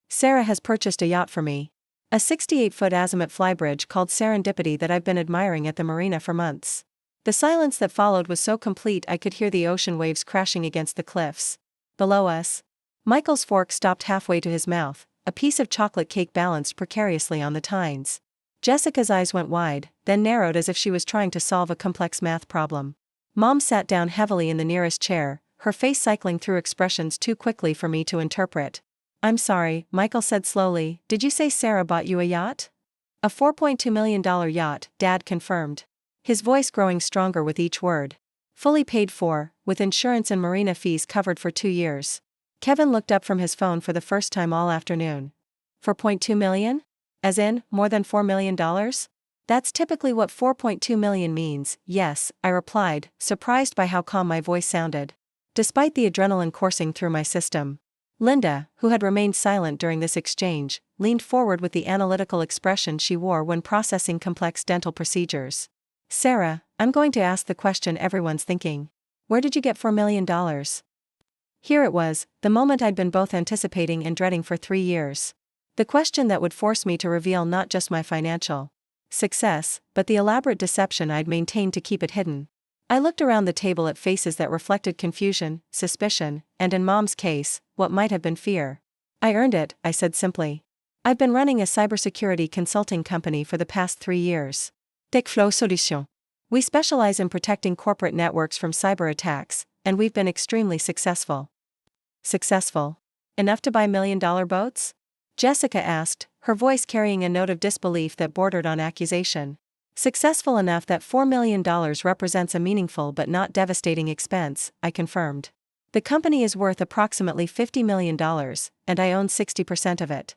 Sarah has purchased a yacht for me. A 68-foot azimuth flybridge called Serendipity that I've been admiring at the marina for months. The silence that followed was so complete I could hear the ocean waves crashing against the cliffs. Below us, Michael's fork stopped halfway to his mouth, a piece of chocolate cake balanced precariously on the tines. Jessica's eyes went wide, then narrowed as if she was trying to solve a complex math problem. Mom sat down heavily in the nearest chair, her face cycling through expressions too quickly for me to interpret. "I'm sorry," Michael said slowly, "did you say Sarah bought you a yacht?" "A $4.2 million yacht," Dad confirmed, his voice growing stronger with each word. "Fully paid for, with insurance and marina fees covered for 2 years." Kevin looked up from his phone for the first time all afternoon. "4.2 million? As in, more than $4 million? That's typically what 4.2 million means." "Yes," I replied, surprised by how calm my voice sounded, despite the adrenaline coursing through my system. Linda, who had remained silent during this exchange, leaned forward with the analytical expression she wore when processing complex dental procedures. "Sarah, I'm going to ask the question everyone's thinking. Where did you get $4 million? Here it was, the moment I'd been both anticipating and dreading for 3 years. The question that would force me to reveal not just my financial success, but the elaborate deception I'd maintained to keep it hidden. I looked around the table at faces that reflected confusion, suspicion, and in Mom's case, what might have been fear. "I earned it," I said simply. "I've been running a cybersecurity consulting company for the past 3 years. Techflow Solutions. We specialize in protecting corporate networks from cyber attacks, and we've been extremely successful." "Successful? Enough to buy million-dollar boats?" Jessica asked, her voice carrying a note of disbelief that bordered on accusation. "Successful enough that $4 million represents a meaningful but not devastating expense," I confirmed. "The company is worth approximately $50 million, and I own 60% of it."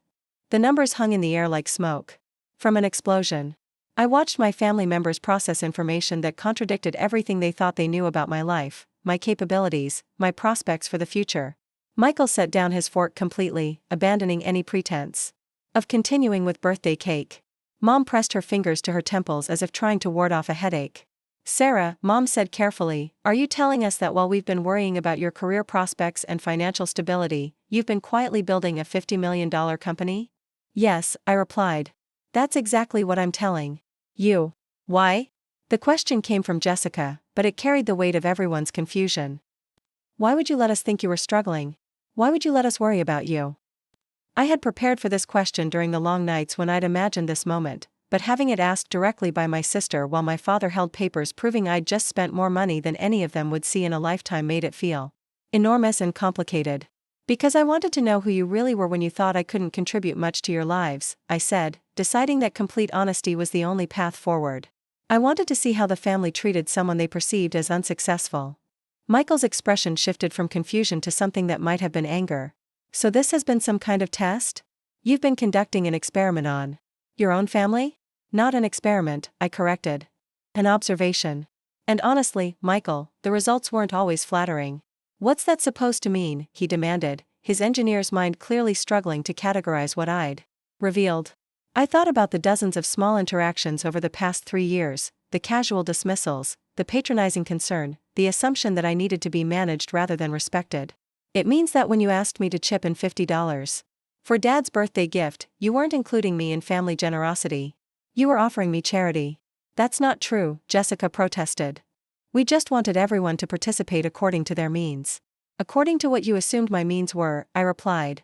The numbers hung in the air like smoke from an explosion. I watched my family members process information that contradicted everything they thought they knew about my life, my capabilities, my prospects for the future. Michael set down his fork completely, abandoning any pretense of continuing with birthday cake. Mom pressed her fingers to her temples as if trying to ward off a headache. "Sarah," Mom said carefully, "are you telling us that while we've been worrying about your career prospects and financial stability, you've been quietly building a $50 million company?" "Yes," I replied. "That's exactly what I'm telling you." "Why?" The question came from Jessica, but it carried the weight of everyone's confusion. "Why would you let us think you were struggling? Why would you let us worry about you?" I had prepared for this question during the long nights when I'd imagined this moment, but having it asked directly by my sister while my father held papers proving I'd just spent more money than any of them would see in a lifetime made it feel enormous and complicated. "Because I wanted to know who you really were when you thought I couldn't contribute much to your lives," I said, deciding that complete honesty was the only path forward. I wanted to see how the family treated someone they perceived as unsuccessful. Michael's expression shifted from confusion to something that might have been anger. "So this has been some kind of test? You've been conducting an experiment on your own family?" "Not an experiment," I corrected. "An observation. And honestly, Michael, the results weren't always flattering." "What's that supposed to mean?" he demanded, his engineer's mind clearly struggling to categorize what I'd revealed. I thought about the dozens of small interactions over the past 3 years, the casual dismissals, the patronizing concern, the assumption that I needed to be managed rather than respected. "It means that when you asked me to chip in $50 for Dad's birthday gift, you weren't including me in family generosity. You were offering me charity." "That's not true," Jessica protested. "We just wanted everyone to participate according to their means." "According to what you assumed my means were," I replied.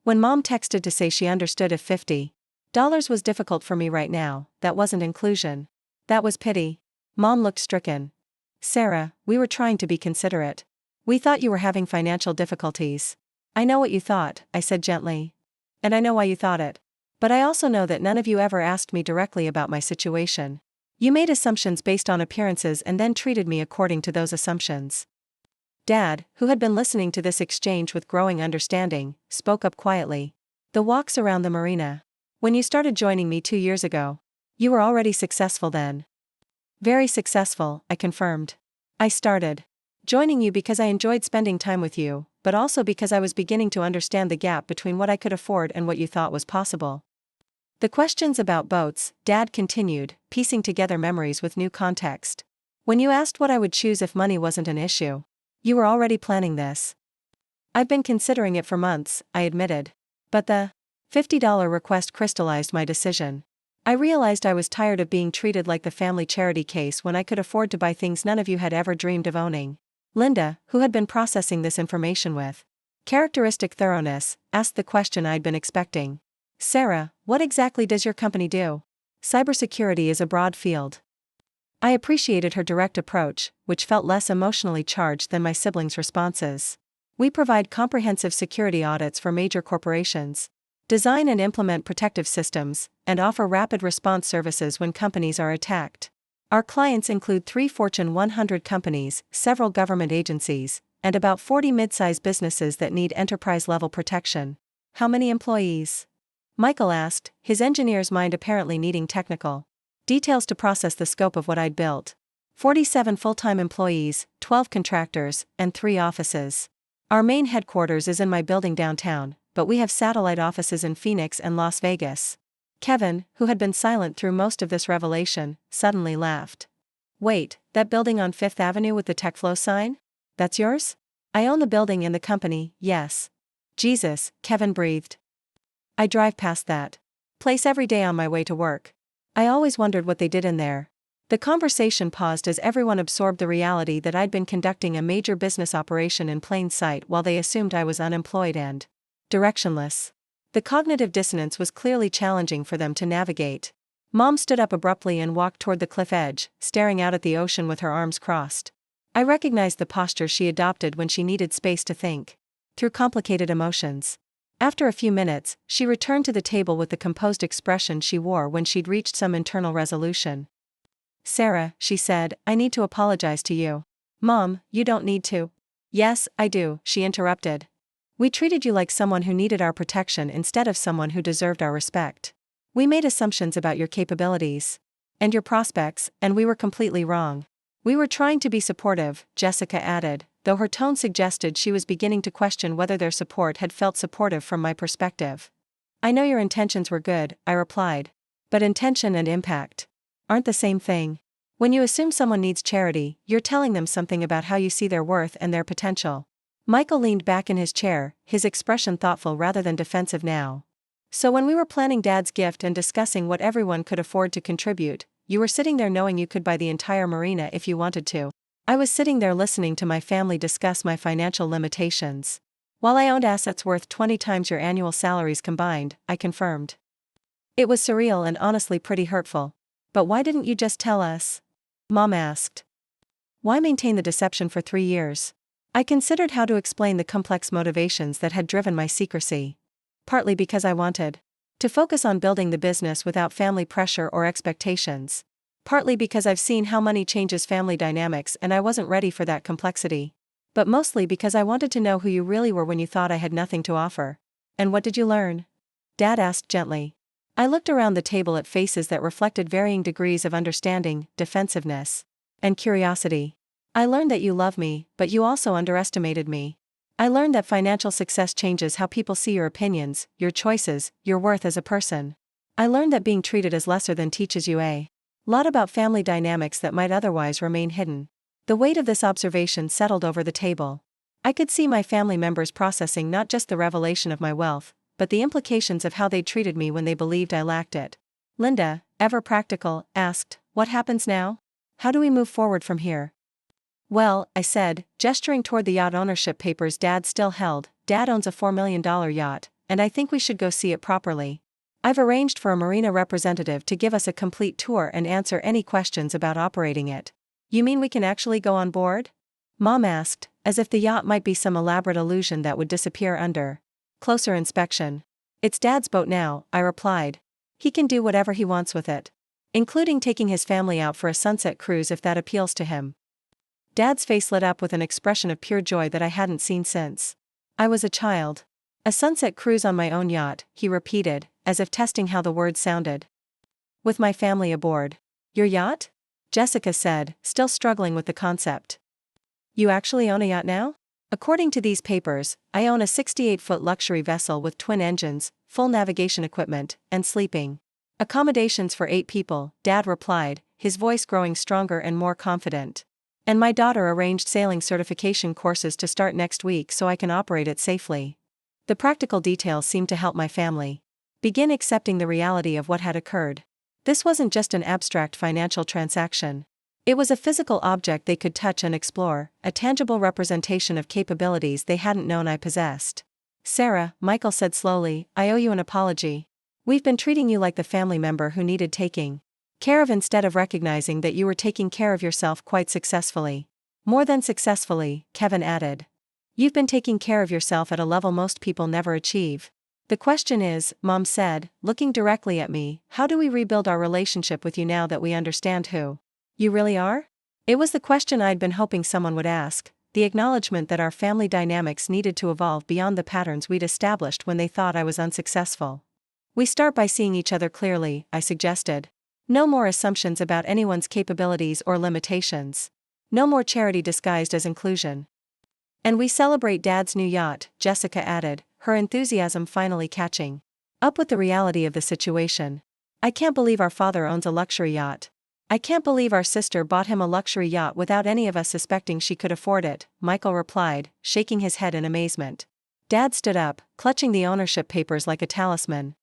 When Mom texted to say she understood if $50 was difficult for me right now, that wasn't inclusion. That was pity. Mom looked stricken. "Sarah, we were trying to be considerate. We thought you were having financial difficulties." "I know what you thought," I said gently. "And I know why you thought it. But I also know that none of you ever asked me directly about my situation. You made assumptions based on appearances and then treated me according to those assumptions." Dad, who had been listening to this exchange with growing understanding, spoke up quietly. "The walks around the marina. When you started joining me 2 years ago, you were already successful then." "Very successful," I confirmed. "I started joining you because I enjoyed spending time with you, but also because I was beginning to understand the gap between what I could afford and what you thought was possible." The questions about boats, Dad continued, piecing together memories with new context. When you asked what I would choose if money wasn't an issue, you were already planning this. I've been considering it for months, I admitted. But the $50 request crystallized my decision. I realized I was tired of being treated like the family charity case when I could afford to buy things none of you had ever dreamed of owning. Linda, who had been processing this information with characteristic thoroughness, asked the question I'd been expecting. Sarah, what exactly does your company do? Cybersecurity is a broad field. I appreciated her direct approach, which felt less emotionally charged than my siblings' responses. We provide comprehensive security audits for major corporations, design and implement protective systems, and offer rapid response services when companies are attacked. Our clients include 3 Fortune 100 companies, several government agencies, and about 40 mid-size businesses that need enterprise-level protection. How many employees? Michael asked, his engineer's mind apparently needing technical details to process the scope of what I'd built. 47 full-time employees, 12 contractors, and 3 offices. Our main headquarters is in my building downtown, but we have satellite offices in Phoenix and Las Vegas. Kevin, who had been silent through most of this revelation, suddenly laughed. Wait, that building on 5th Avenue with the TechFlow sign? That's yours? I own the building and the company, yes. Jesus, Kevin breathed. I drive past that place every day on my way to work. I always wondered what they did in there. The conversation paused as everyone absorbed the reality that I'd been conducting a major business operation in plain sight while they assumed I was unemployed and directionless. The cognitive dissonance was clearly challenging for them to navigate. Mom stood up abruptly and walked toward the cliff edge, staring out at the ocean with her arms crossed. I recognized the posture she adopted when she needed space to think through complicated emotions. After a few minutes, she returned to the table with the composed expression she wore when she'd reached some internal resolution. Sarah, she said, I need to apologize to you. Mom, you don't need to. Yes, I do, she interrupted. We treated you like someone who needed our protection instead of someone who deserved our respect. We made assumptions about your capabilities and your prospects, and we were completely wrong. We were trying to be supportive, Jessica added, though her tone suggested she was beginning to question whether their support had felt supportive from my perspective. I know your intentions were good, I replied. But intention and impact aren't the same thing. When you assume someone needs charity, you're telling them something about how you see their worth and their potential. Michael leaned back in his chair, his expression thoughtful rather than defensive now. So when we were planning Dad's gift and discussing what everyone could afford to contribute, you were sitting there knowing you could buy the entire marina if you wanted to. I was sitting there listening to my family discuss my financial limitations. While I owned assets worth 20 times your annual salaries combined, I confirmed. It was surreal and honestly pretty hurtful. But why didn't you just tell us? Mom asked. Why maintain the deception for 3 years? I considered how to explain the complex motivations that had driven my secrecy. Partly because I wanted to focus on building the business without family pressure or expectations. Partly because I've seen how money changes family dynamics and I wasn't ready for that complexity. But mostly because I wanted to know who you really were when you thought I had nothing to offer. And what did you learn? Dad asked gently. I looked around the table at faces that reflected varying degrees of understanding, defensiveness, and curiosity. I learned that you love me, but you also underestimated me. I learned that financial success changes how people see your opinions, your choices, your worth as a person. I learned that being treated as lesser than teaches you a lot about family dynamics that might otherwise remain hidden. The weight of this observation settled over the table. I could see my family members processing not just the revelation of my wealth, but the implications of how they treated me when they believed I lacked it. Linda, ever practical, asked, what happens now? How do we move forward from here? Well, I said, gesturing toward the yacht ownership papers Dad still held. Dad owns a $4 million yacht, and I think we should go see it properly. I've arranged for a marina representative to give us a complete tour and answer any questions about operating it. You mean we can actually go on board? Mom asked, as if the yacht might be some elaborate illusion that would disappear under closer inspection. It's Dad's boat now, I replied. He can do whatever he wants with it, including taking his family out for a sunset cruise if that appeals to him. Dad's face lit up with an expression of pure joy that I hadn't seen since I was a child. A sunset cruise on my own yacht, he repeated, as if testing how the word sounded. With my family aboard. Your yacht? Jessica said, still struggling with the concept. You actually own a yacht now? According to these papers, I own a 68-foot luxury vessel with twin engines, full navigation equipment, and sleeping Accommodations for 8 people, Dad replied, his voice growing stronger and more confident. And my daughter arranged sailing certification courses to start next week so I can operate it safely. The practical details seemed to help my family begin accepting the reality of what had occurred. This wasn't just an abstract financial transaction. It was a physical object they could touch and explore, a tangible representation of capabilities they hadn't known I possessed. Sarah, Michael said slowly, I owe you an apology. We've been treating you like the family member who needed taking care of instead of recognizing that you were taking care of yourself quite successfully. More than successfully, Kevin added. You've been taking care of yourself at a level most people never achieve. The question is, Mom said, looking directly at me, how do we rebuild our relationship with you now that we understand who you really are? It was the question I'd been hoping someone would ask, the acknowledgement that our family dynamics needed to evolve beyond the patterns we'd established when they thought I was unsuccessful. We start by seeing each other clearly, I suggested. No more assumptions about anyone's capabilities or limitations. No more charity disguised as inclusion. And we celebrate Dad's new yacht, Jessica added, her enthusiasm finally catching up with the reality of the situation. I can't believe our father owns a luxury yacht. I can't believe our sister bought him a luxury yacht without any of us suspecting she could afford it, Michael replied, shaking his head in amazement. Dad stood up, clutching the ownership papers like a talisman.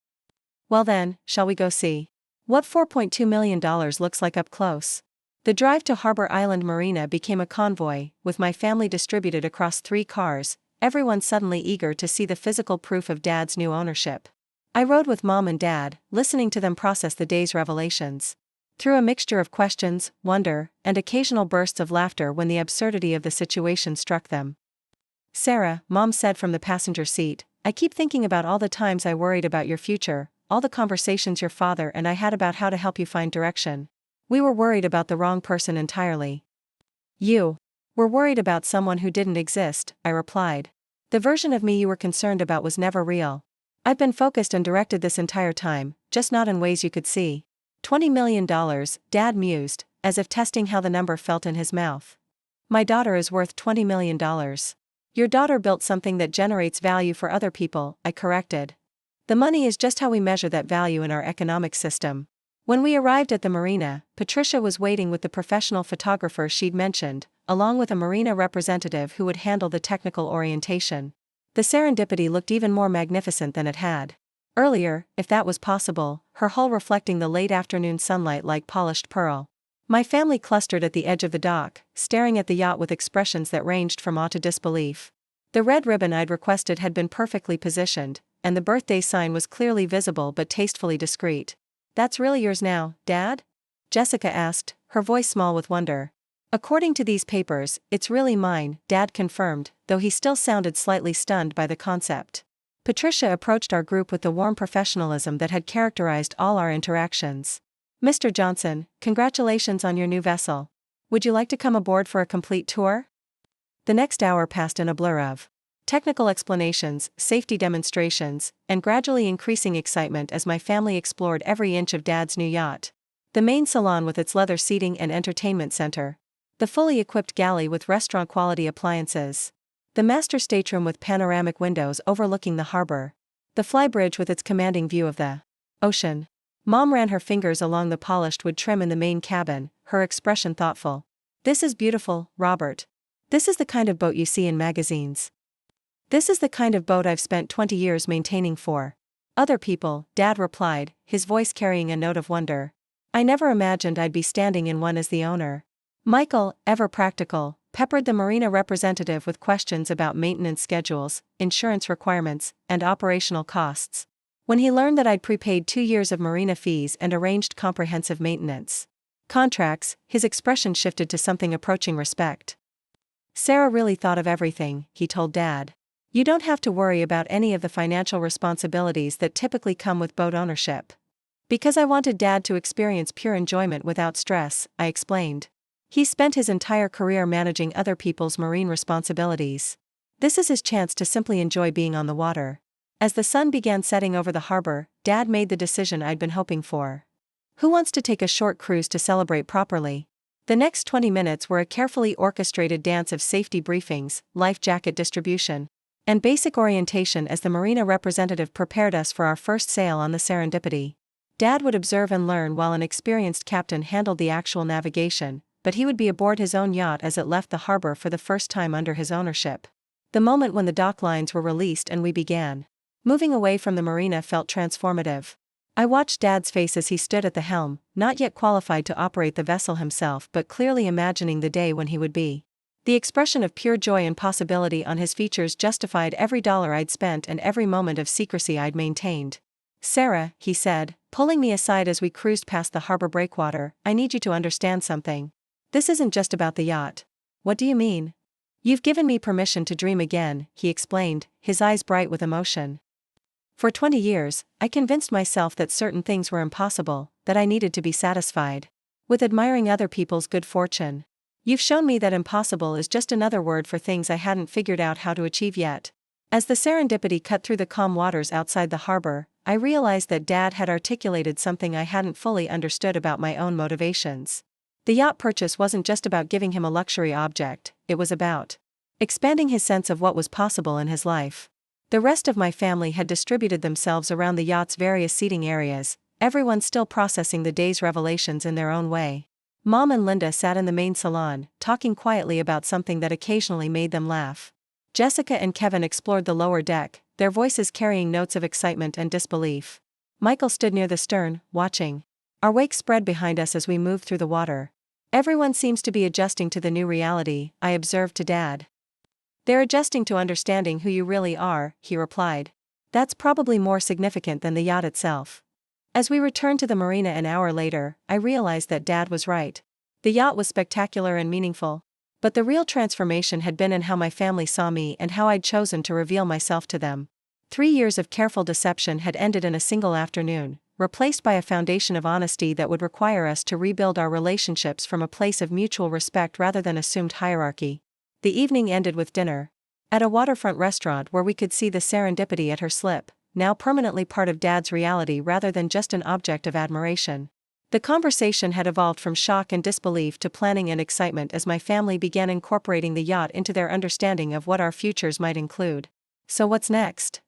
Well then, shall we go see what $4.2 million looks like up close? The drive to Harbor Island Marina became a convoy, with my family distributed across 3 cars, everyone suddenly eager to see the physical proof of Dad's new ownership. I rode with Mom and Dad, listening to them process the day's revelations. Through a mixture of questions, wonder, and occasional bursts of laughter when the absurdity of the situation struck them. Sarah, Mom said from the passenger seat, I keep thinking about all the times I worried about your future, all the conversations your father and I had about how to help you find direction. We were worried about the wrong person entirely. You were worried about someone who didn't exist, I replied. The version of me you were concerned about was never real. I've been focused and directed this entire time, just not in ways you could see. $20 million, Dad mused, as if testing how the number felt in his mouth. My daughter is worth $20 million. Your daughter built something that generates value for other people, I corrected. The money is just how we measure that value in our economic system. When we arrived at the marina, Patricia was waiting with the professional photographer she'd mentioned, along with a marina representative who would handle the technical orientation. The serendipity looked even more magnificent than it had earlier, if that was possible, her hull reflecting the late afternoon sunlight like polished pearl. My family clustered at the edge of the dock, staring at the yacht with expressions that ranged from awe to disbelief. The red ribbon I'd requested had been perfectly positioned, and the birthday sign was clearly visible but tastefully discreet. That's really yours now, Dad? Jessica asked, her voice small with wonder. According to these papers, it's really mine, Dad confirmed, though he still sounded slightly stunned by the concept. Patricia approached our group with the warm professionalism that had characterized all our interactions. Mr. Johnson, congratulations on your new vessel. Would you like to come aboard for a complete tour? The next hour passed in a blur of technical explanations, safety demonstrations, and gradually increasing excitement as my family explored every inch of Dad's new yacht. The main salon with its leather seating and entertainment center. The fully equipped galley with restaurant-quality appliances. The master stateroom with panoramic windows overlooking the harbor. The flybridge with its commanding view of the ocean. Mom ran her fingers along the polished wood trim in the main cabin, her expression thoughtful. This is beautiful, Robert. This is the kind of boat you see in magazines. This is the kind of boat I've spent 20 years maintaining for other people, Dad replied, his voice carrying a note of wonder. I never imagined I'd be standing in one as the owner. Michael, ever practical, peppered the marina representative with questions about maintenance schedules, insurance requirements, and operational costs. When he learned that I'd prepaid 2 years of marina fees and arranged comprehensive maintenance contracts, his expression shifted to something approaching respect. Sarah really thought of everything, he told Dad. You don't have to worry about any of the financial responsibilities that typically come with boat ownership. Because I wanted Dad to experience pure enjoyment without stress, I explained. He spent his entire career managing other people's marine responsibilities. This is his chance to simply enjoy being on the water. As the sun began setting over the harbor, Dad made the decision I'd been hoping for. Who wants to take a short cruise to celebrate properly? The next 20 minutes were a carefully orchestrated dance of safety briefings, life jacket distribution, and basic orientation as the marina representative prepared us for our first sail on the Serendipity. Dad would observe and learn while an experienced captain handled the actual navigation, but he would be aboard his own yacht as it left the harbor for the first time under his ownership. The moment when the dock lines were released and we began moving away from the marina felt transformative. I watched Dad's face as he stood at the helm, not yet qualified to operate the vessel himself but clearly imagining the day when he would be. The expression of pure joy and possibility on his features justified every dollar I'd spent and every moment of secrecy I'd maintained. "Sarah," he said, pulling me aside as we cruised past the harbor breakwater, "I need you to understand something. This isn't just about the yacht." "What do you mean?" "You've given me permission to dream again," he explained, his eyes bright with emotion. "For 20 years, I convinced myself that certain things were impossible, that I needed to be satisfied with admiring other people's good fortune. You've shown me that impossible is just another word for things I hadn't figured out how to achieve yet." As the Serendipity cut through the calm waters outside the harbor, I realized that Dad had articulated something I hadn't fully understood about my own motivations. The yacht purchase wasn't just about giving him a luxury object, it was about expanding his sense of what was possible in his life. The rest of my family had distributed themselves around the yacht's various seating areas, everyone still processing the day's revelations in their own way. Mom and Linda sat in the main salon, talking quietly about something that occasionally made them laugh. Jessica and Kevin explored the lower deck, their voices carrying notes of excitement and disbelief. Michael stood near the stern, watching. Our wake spread behind us as we moved through the water. "Everyone seems to be adjusting to the new reality," I observed to Dad. "They're adjusting to understanding who you really are," he replied. "That's probably more significant than the yacht itself." As we returned to the marina an hour later, I realized that Dad was right. The yacht was spectacular and meaningful. But the real transformation had been in how my family saw me and how I'd chosen to reveal myself to them. 3 years of careful deception had ended in a single afternoon, replaced by a foundation of honesty that would require us to rebuild our relationships from a place of mutual respect rather than assumed hierarchy. The evening ended with dinner. At a waterfront restaurant where we could see the Serendipity at her slip, now permanently part of Dad's reality rather than just an object of admiration. The conversation had evolved from shock and disbelief to planning and excitement as my family began incorporating the yacht into their understanding of what our futures might include. "So what's next?"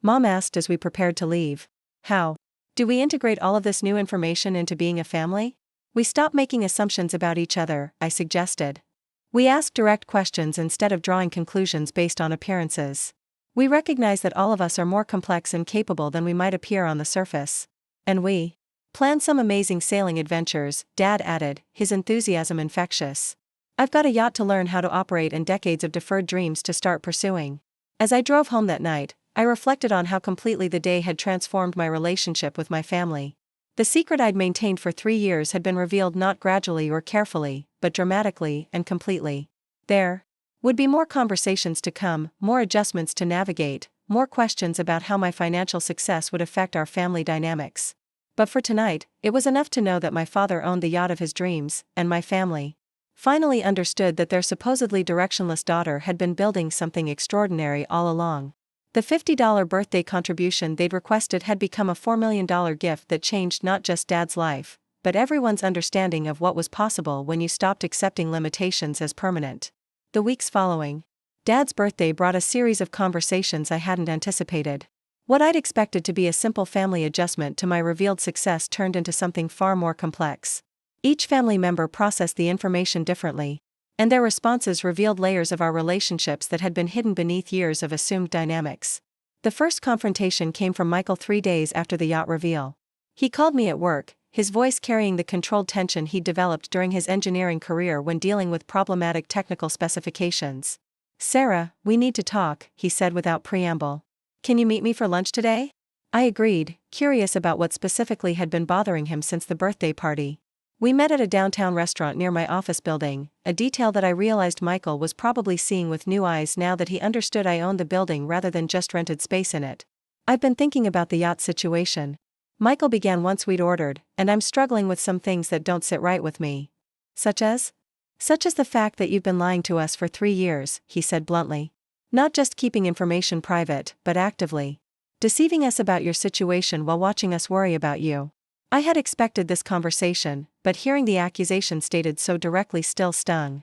Mom asked as we prepared to leave. "How do we integrate all of this new information into being a family?" "We stop making assumptions about each other," I suggested. "We ask direct questions instead of drawing conclusions based on appearances. We recognize that all of us are more complex and capable than we might appear on the surface. And we plan some amazing sailing adventures," Dad added, his enthusiasm infectious. "I've got a yacht to learn how to operate and decades of deferred dreams to start pursuing." As I drove home that night, I reflected on how completely the day had transformed my relationship with my family. The secret I'd maintained for 3 years had been revealed not gradually or carefully, but dramatically and completely. There would be more conversations to come, more adjustments to navigate, more questions about how my financial success would affect our family dynamics. But for tonight, it was enough to know that my father owned the yacht of his dreams, and my family finally understood that their supposedly directionless daughter had been building something extraordinary all along. The $50 birthday contribution they'd requested had become a $4 million gift that changed not just Dad's life, but everyone's understanding of what was possible when you stopped accepting limitations as permanent. The weeks following Dad's birthday brought a series of conversations I hadn't anticipated. What I'd expected to be a simple family adjustment to my revealed success turned into something far more complex. Each family member processed the information differently, and their responses revealed layers of our relationships that had been hidden beneath years of assumed dynamics. The first confrontation came from Michael 3 days after the yacht reveal. He called me at work, his voice carrying the controlled tension he'd developed during his engineering career when dealing with problematic technical specifications. "Sarah, we need to talk," he said without preamble. "Can you meet me for lunch today?" I agreed, curious about what specifically had been bothering him since the birthday party. We met at a downtown restaurant near my office building, a detail that I realized Michael was probably seeing with new eyes now that he understood I owned the building rather than just rented space in it. "I've been thinking about the yacht situation," Michael began once we'd ordered, "and I'm struggling with some things that don't sit right with me." Such as the fact that you've been lying to us for 3 years," he said bluntly. "Not just keeping information private, but actively deceiving us about your situation while watching us worry about you." I had expected this conversation, but hearing the accusation stated so directly still stung.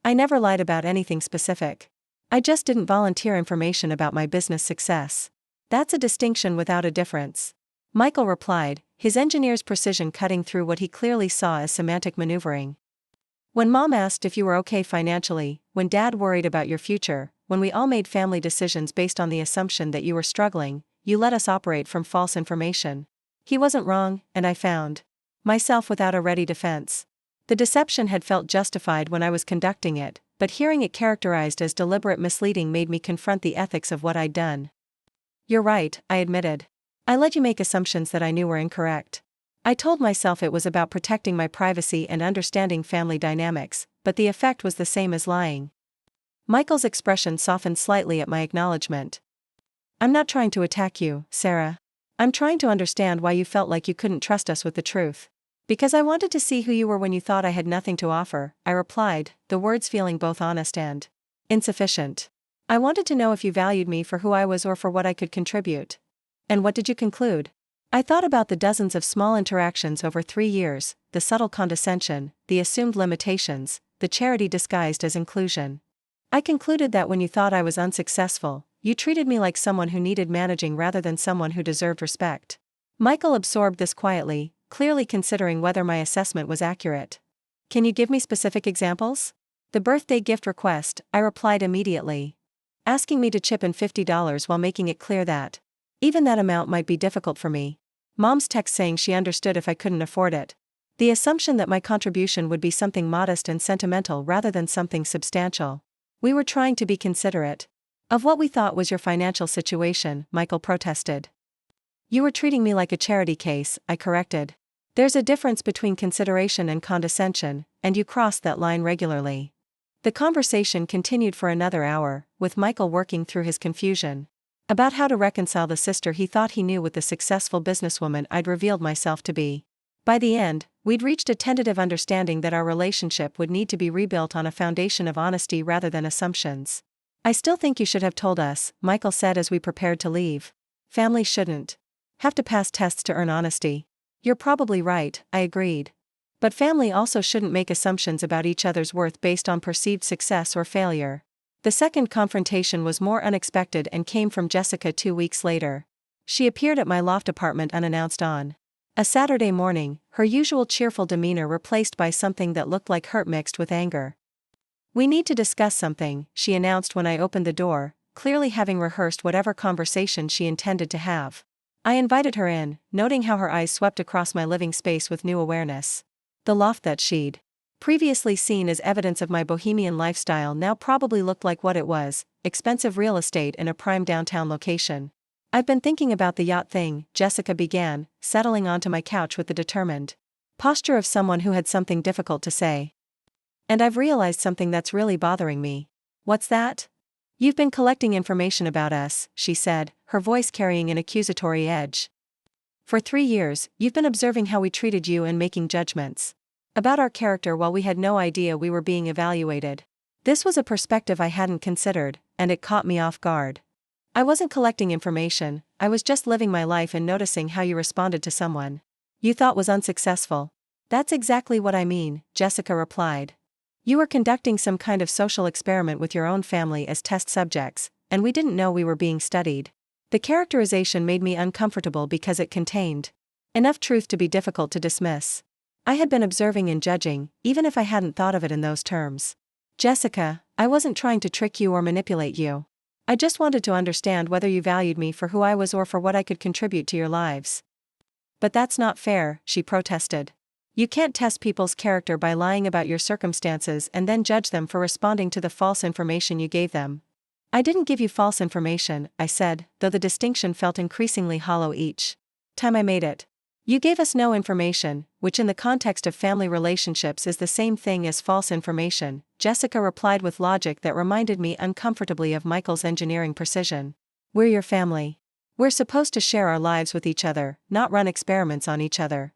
"I never lied about anything specific. I just didn't volunteer information about my business success." "That's a distinction without a difference," Michael replied, his engineer's precision cutting through what he clearly saw as semantic maneuvering. When Mom asked if you were okay financially, when Dad worried about your future, when we all made family decisions based on the assumption that you were struggling, you let us operate from false information. He wasn't wrong, and I found myself without a ready defense. The deception had felt justified when I was conducting it, but hearing it characterized as deliberate misleading made me confront the ethics of what I'd done. You're right, I admitted. I let you make assumptions that I knew were incorrect. I told myself it was about protecting my privacy and understanding family dynamics, but the effect was the same as lying. Michael's expression softened slightly at my acknowledgement. I'm not trying to attack you, Sarah. I'm trying to understand why you felt like you couldn't trust us with the truth. Because I wanted to see who you were when you thought I had nothing to offer, I replied, the words feeling both honest and insufficient. I wanted to know if you valued me for who I was or for what I could contribute. And what did you conclude? I thought about the dozens of small interactions over 3 years, the subtle condescension, the assumed limitations, the charity disguised as inclusion. I concluded that when you thought I was unsuccessful, you treated me like someone who needed managing rather than someone who deserved respect. Michael absorbed this quietly, clearly considering whether my assessment was accurate. Can you give me specific examples? The birthday gift request, I replied immediately. Asking me to chip in $50 while making it clear that even that amount might be difficult for me. Mom's text saying she understood if I couldn't afford it. The assumption that my contribution would be something modest and sentimental rather than something substantial. We were trying to be considerate of what we thought was your financial situation, Michael protested. You were treating me like a charity case, I corrected. There's a difference between consideration and condescension, and you crossed that line regularly. The conversation continued for another hour, with Michael working through his confusion about how to reconcile the sister he thought he knew with the successful businesswoman I'd revealed myself to be. By the end, we'd reached a tentative understanding that our relationship would need to be rebuilt on a foundation of honesty rather than assumptions. I still think you should have told us, Michael said as we prepared to leave. Family shouldn't have to pass tests to earn honesty. You're probably right, I agreed. But family also shouldn't make assumptions about each other's worth based on perceived success or failure. The second confrontation was more unexpected and came from Jessica 2 weeks later. She appeared at my loft apartment unannounced on a Saturday morning, her usual cheerful demeanor replaced by something that looked like hurt mixed with anger. We need to discuss something, she announced when I opened the door, clearly having rehearsed whatever conversation she intended to have. I invited her in, noting how her eyes swept across my living space with new awareness. The loft that she'd previously seen as evidence of my bohemian lifestyle now probably looked like what it was, expensive real estate in a prime downtown location. I've been thinking about the yacht thing, Jessica began, settling onto my couch with the determined posture of someone who had something difficult to say. And I've realized something that's really bothering me. What's that? You've been collecting information about us, she said, her voice carrying an accusatory edge. For 3 years, you've been observing how we treated you and making judgments about our character while we had no idea we were being evaluated. This was a perspective I hadn't considered, and it caught me off guard. I wasn't collecting information, I was just living my life and noticing how you responded to someone you thought was unsuccessful. That's exactly what I mean, Jessica replied. You were conducting some kind of social experiment with your own family as test subjects, and we didn't know we were being studied. The characterization made me uncomfortable because it contained enough truth to be difficult to dismiss. I had been observing and judging, even if I hadn't thought of it in those terms. Jessica, I wasn't trying to trick you or manipulate you. I just wanted to understand whether you valued me for who I was or for what I could contribute to your lives. But that's not fair, she protested. You can't test people's character by lying about your circumstances and then judge them for responding to the false information you gave them. I didn't give you false information, I said, though the distinction felt increasingly hollow each time I made it. You gave us no information, which in the context of family relationships is the same thing as false information, Jessica replied with logic that reminded me uncomfortably of Michael's engineering precision. We're your family. We're supposed to share our lives with each other, not run experiments on each other.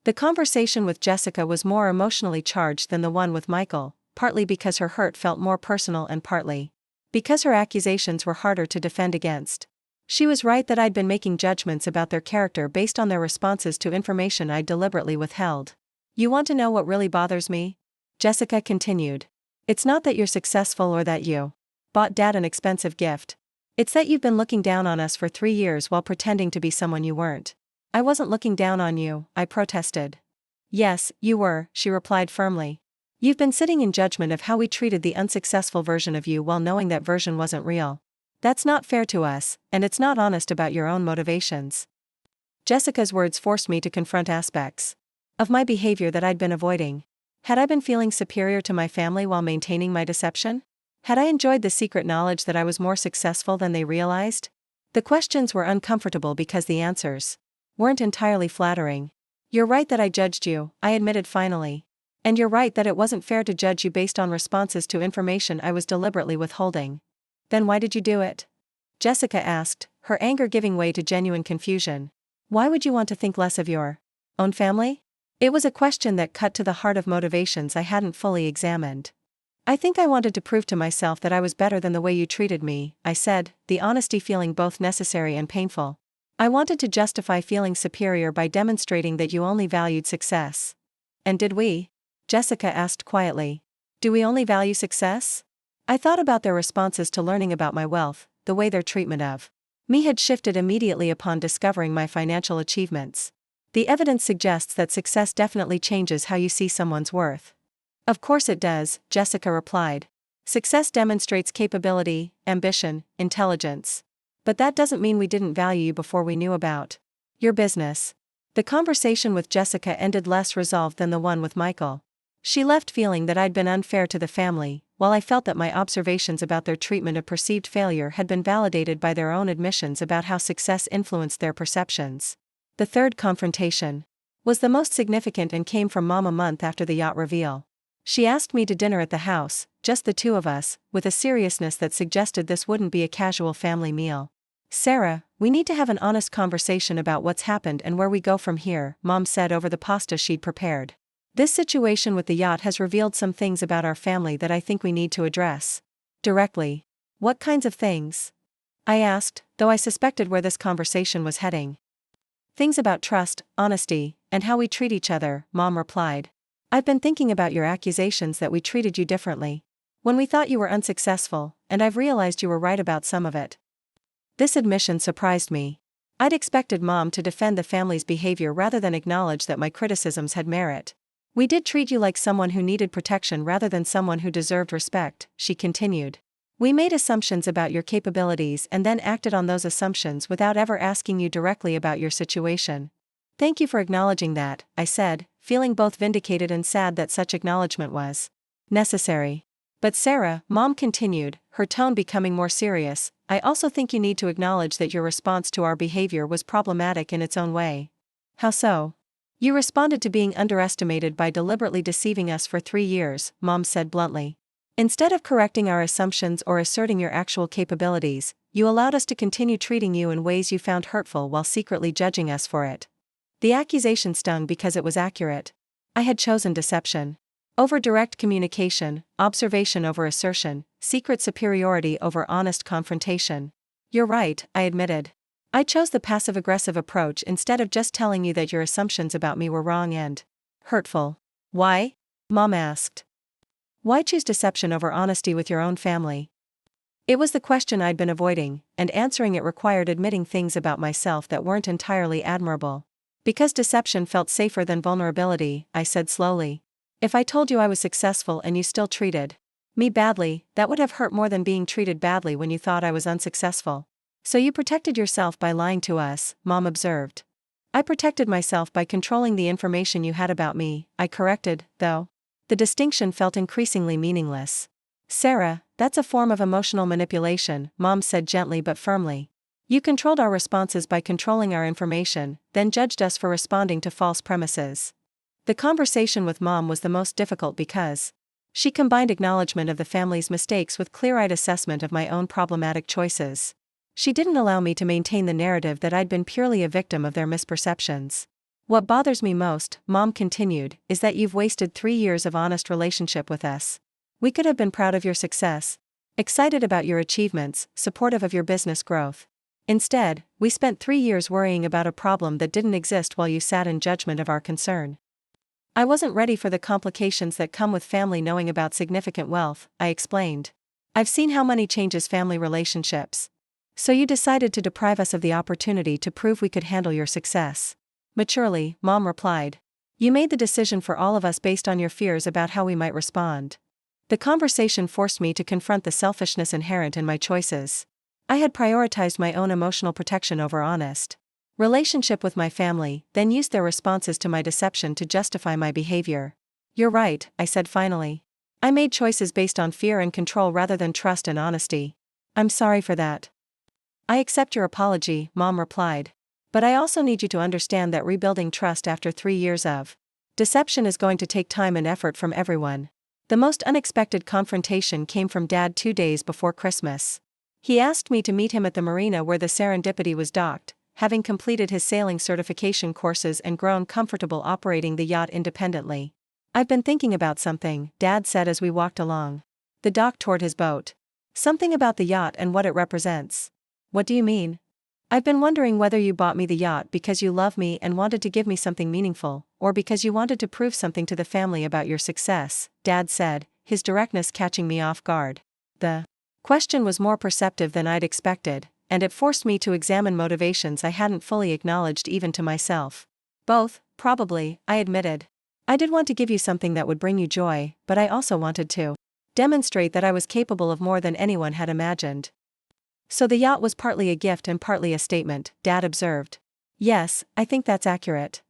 The conversation with Jessica was more emotionally charged than the one with Michael, partly because her hurt felt more personal and partly because her accusations were harder to defend against. She was right that I'd been making judgments about their character based on their responses to information I'd deliberately withheld. You want to know what really bothers me? Jessica continued. It's not that you're successful or that you bought Dad an expensive gift. It's that you've been looking down on us for 3 years while pretending to be someone you weren't. I wasn't looking down on you, I protested. Yes, you were, she replied firmly. You've been sitting in judgment of how we treated the unsuccessful version of you while knowing that version wasn't real. That's not fair to us, and it's not honest about your own motivations. Jessica's words forced me to confront aspects of my behavior that I'd been avoiding. Had I been feeling superior to my family while maintaining my deception? Had I enjoyed the secret knowledge that I was more successful than they realized? The questions were uncomfortable because the answers weren't entirely flattering. You're right that I judged you, I admitted finally. And you're right that it wasn't fair to judge you based on responses to information I was deliberately withholding. Then why did you do it? Jessica asked, her anger giving way to genuine confusion. Why would you want to think less of your own family? It was a question that cut to the heart of motivations I hadn't fully examined. I think I wanted to prove to myself that I was better than the way you treated me, I said, the honesty feeling both necessary and painful. I wanted to justify feeling superior by demonstrating that you only valued success. And did we? Jessica asked quietly. Do we only value success? I thought about their responses to learning about my wealth, the way their treatment of me had shifted immediately upon discovering my financial achievements. The evidence suggests that success definitely changes how you see someone's worth. Of course it does, Jessica replied. Success demonstrates capability, ambition, intelligence. But that doesn't mean we didn't value you before we knew about your business. The conversation with Jessica ended less resolved than the one with Michael. She left feeling that I'd been unfair to the family, while I felt that my observations about their treatment of perceived failure had been validated by their own admissions about how success influenced their perceptions. The third confrontation was the most significant and came from Mom a month after the yacht reveal. She asked me to dinner at the house, just the two of us, with a seriousness that suggested this wouldn't be a casual family meal. Sarah, we need to have an honest conversation about what's happened and where we go from here, Mom said over the pasta she'd prepared. This situation with the yacht has revealed some things about our family that I think we need to address directly. What kinds of things? I asked, though I suspected where this conversation was heading. Things about trust, honesty, and how we treat each other, Mom replied. I've been thinking about your accusations that we treated you differently when we thought you were unsuccessful, and I've realized you were right about some of it. This admission surprised me. I'd expected Mom to defend the family's behavior rather than acknowledge that my criticisms had merit. We did treat you like someone who needed protection rather than someone who deserved respect, she continued. We made assumptions about your capabilities and then acted on those assumptions without ever asking you directly about your situation. Thank you for acknowledging that, I said, feeling both vindicated and sad that such acknowledgement was necessary. But Sarah, Mom continued, her tone becoming more serious, I also think you need to acknowledge that your response to our behavior was problematic in its own way. How so? You responded to being underestimated by deliberately deceiving us for 3 years, Mom said bluntly. Instead of correcting our assumptions or asserting your actual capabilities, you allowed us to continue treating you in ways you found hurtful while secretly judging us for it. The accusation stung because it was accurate. I had chosen deception over direct communication, observation over assertion, secret superiority over honest confrontation. You're right, I admitted. I chose the passive-aggressive approach instead of just telling you that your assumptions about me were wrong and hurtful. Why? Mom asked. Why choose deception over honesty with your own family? It was the question I'd been avoiding, and answering it required admitting things about myself that weren't entirely admirable. Because deception felt safer than vulnerability, I said slowly. If I told you I was successful and you still treated me badly, that would have hurt more than being treated badly when you thought I was unsuccessful. So you protected yourself by lying to us, Mom observed. I protected myself by controlling the information you had about me, I corrected, though. The distinction felt increasingly meaningless. Sarah, that's a form of emotional manipulation, Mom said gently but firmly. You controlled our responses by controlling our information, then judged us for responding to false premises. The conversation with Mom was the most difficult because she combined acknowledgement of the family's mistakes with clear-eyed assessment of my own problematic choices. She didn't allow me to maintain the narrative that I'd been purely a victim of their misperceptions. What bothers me most, Mom continued, is that you've wasted 3 years of honest relationship with us. We could have been proud of your success, excited about your achievements, supportive of your business growth. Instead, we spent 3 years worrying about a problem that didn't exist while you sat in judgment of our concern. I wasn't ready for the complications that come with family knowing about significant wealth, I explained. I've seen how money changes family relationships. So you decided to deprive us of the opportunity to prove we could handle your success. Maturely, Mom replied. You made the decision for all of us based on your fears about how we might respond. The conversation forced me to confront the selfishness inherent in my choices. I had prioritized my own emotional protection over honest relationship with my family, then used their responses to my deception to justify my behavior. You're right, I said finally. I made choices based on fear and control rather than trust and honesty. I'm sorry for that. I accept your apology, Mom replied. But I also need you to understand that rebuilding trust after 3 years of deception is going to take time and effort from everyone. The most unexpected confrontation came from Dad 2 days before Christmas. He asked me to meet him at the marina where the Serendipity was docked, having completed his sailing certification courses and grown comfortable operating the yacht independently. I've been thinking about something, Dad said as we walked along the dock toward his boat. Something about the yacht and what it represents. What do you mean? I've been wondering whether you bought me the yacht because you love me and wanted to give me something meaningful, or because you wanted to prove something to the family about your success, Dad said, his directness catching me off guard. The question was more perceptive than I'd expected, and it forced me to examine motivations I hadn't fully acknowledged even to myself. Both, probably, I admitted. I did want to give you something that would bring you joy, but I also wanted to demonstrate that I was capable of more than anyone had imagined. So the yacht was partly a gift and partly a statement, Dad observed. Yes, I think that's accurate.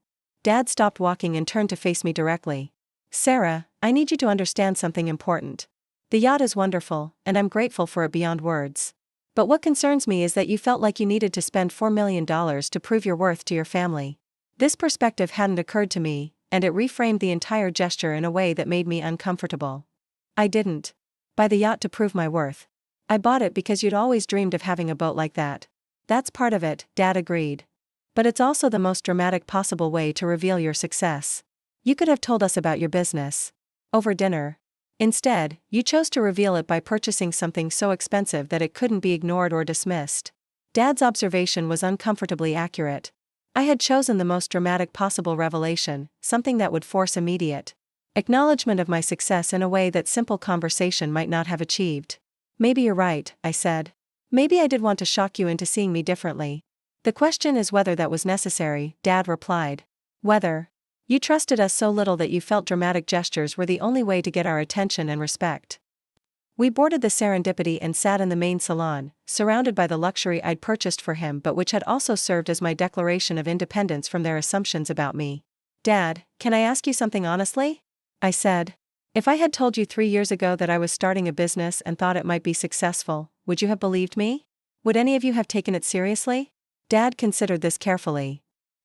Dad stopped walking and turned to face me directly. Sarah, I need you to understand something important. The yacht is wonderful, and I'm grateful for it beyond words. But what concerns me is that you felt like you needed to spend $4 million to prove your worth to your family. This perspective hadn't occurred to me, and it reframed the entire gesture in a way that made me uncomfortable. I didn't buy the yacht to prove my worth. I bought it because you'd always dreamed of having a boat like that. That's part of it, Dad agreed. But it's also the most dramatic possible way to reveal your success. You could have told us about your business over dinner. Instead, you chose to reveal it by purchasing something so expensive that it couldn't be ignored or dismissed. Dad's observation was uncomfortably accurate. I had chosen the most dramatic possible revelation, something that would force immediate acknowledgement of my success in a way that simple conversation might not have achieved. Maybe you're right, I said. Maybe I did want to shock you into seeing me differently. The question is whether that was necessary, Dad replied. Whether you trusted us so little that you felt dramatic gestures were the only way to get our attention and respect. We boarded the Serendipity and sat in the main salon, surrounded by the luxury I'd purchased for him but which had also served as my declaration of independence from their assumptions about me. Dad, can I ask you something honestly? I said. If I had told you 3 years ago that I was starting a business and thought it might be successful, would you have believed me? Would any of you have taken it seriously? Dad considered this carefully.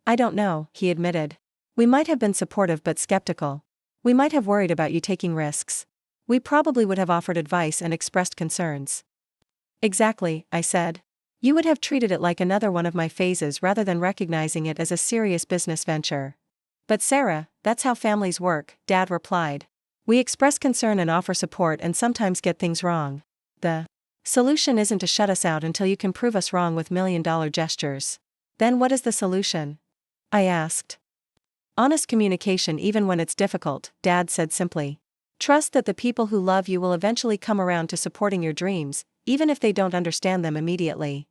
I don't know, he admitted. We might have been supportive but skeptical. We might have worried about you taking risks. We probably would have offered advice and expressed concerns. Exactly, I said. You would have treated it like another one of my phases rather than recognizing it as a serious business venture. But Sarah, that's how families work, Dad replied. We express concern and offer support and sometimes get things wrong. The solution isn't to shut us out until you can prove us wrong with million-dollar gestures. Then what is the solution? I asked. Honest communication even when it's difficult, Dad said simply. Trust that the people who love you will eventually come around to supporting your dreams, even if they don't understand them immediately.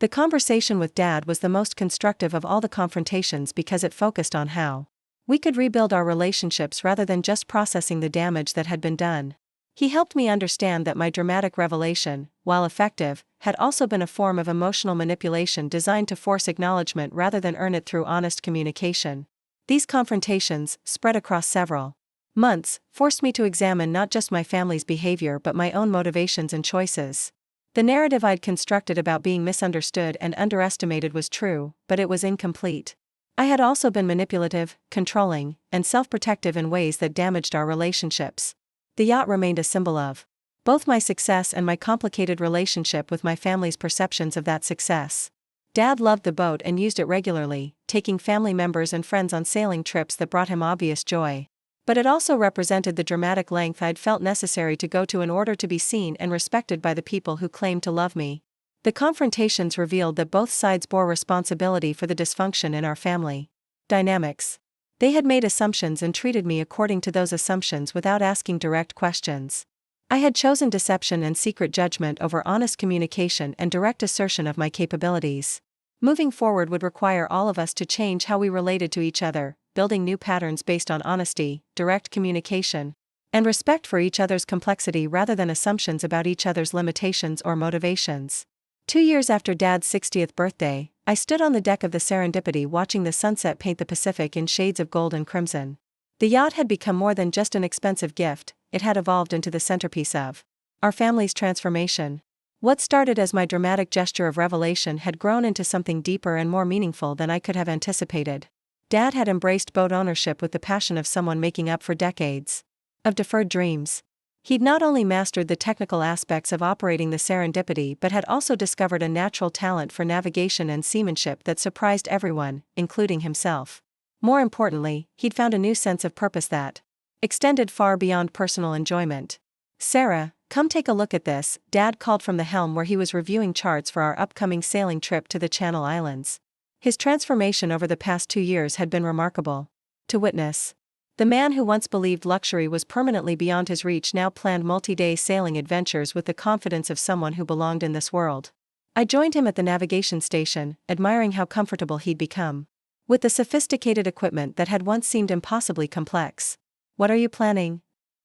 The conversation with Dad was the most constructive of all the confrontations because it focused on how we could rebuild our relationships rather than just processing the damage that had been done. He helped me understand that my dramatic revelation, while effective, had also been a form of emotional manipulation designed to force acknowledgement rather than earn it through honest communication. These confrontations, spread across several months, forced me to examine not just my family's behavior but my own motivations and choices. The narrative I'd constructed about being misunderstood and underestimated was true, but it was incomplete. I had also been manipulative, controlling, and self-protective in ways that damaged our relationships. The yacht remained a symbol of both my success and my complicated relationship with my family's perceptions of that success. Dad loved the boat and used it regularly, taking family members and friends on sailing trips that brought him obvious joy. But it also represented the dramatic length I'd felt necessary to go to in order to be seen and respected by the people who claimed to love me. The confrontations revealed that both sides bore responsibility for the dysfunction in our family dynamics. They had made assumptions and treated me according to those assumptions without asking direct questions. I had chosen deception and secret judgment over honest communication and direct assertion of my capabilities. Moving forward would require all of us to change how we related to each other, building new patterns based on honesty, direct communication, and respect for each other's complexity rather than assumptions about each other's limitations or motivations. 2 years after Dad's 60th birthday, I stood on the deck of the Serendipity watching the sunset paint the Pacific in shades of gold and crimson. The yacht had become more than just an expensive gift, it had evolved into the centerpiece of our family's transformation. What started as my dramatic gesture of revelation had grown into something deeper and more meaningful than I could have anticipated. Dad had embraced boat ownership with the passion of someone making up for decades of deferred dreams. He'd not only mastered the technical aspects of operating the Serendipity but had also discovered a natural talent for navigation and seamanship that surprised everyone, including himself. More importantly, he'd found a new sense of purpose that extended far beyond personal enjoyment. "Sarah, come take a look at this," Dad called from the helm where he was reviewing charts for our upcoming sailing trip to the Channel Islands. His transformation over the past 2 years had been remarkable to witness. The man who once believed luxury was permanently beyond his reach now planned multi-day sailing adventures with the confidence of someone who belonged in this world. I joined him at the navigation station, admiring how comfortable he'd become with the sophisticated equipment that had once seemed impossibly complex. "What are you planning?"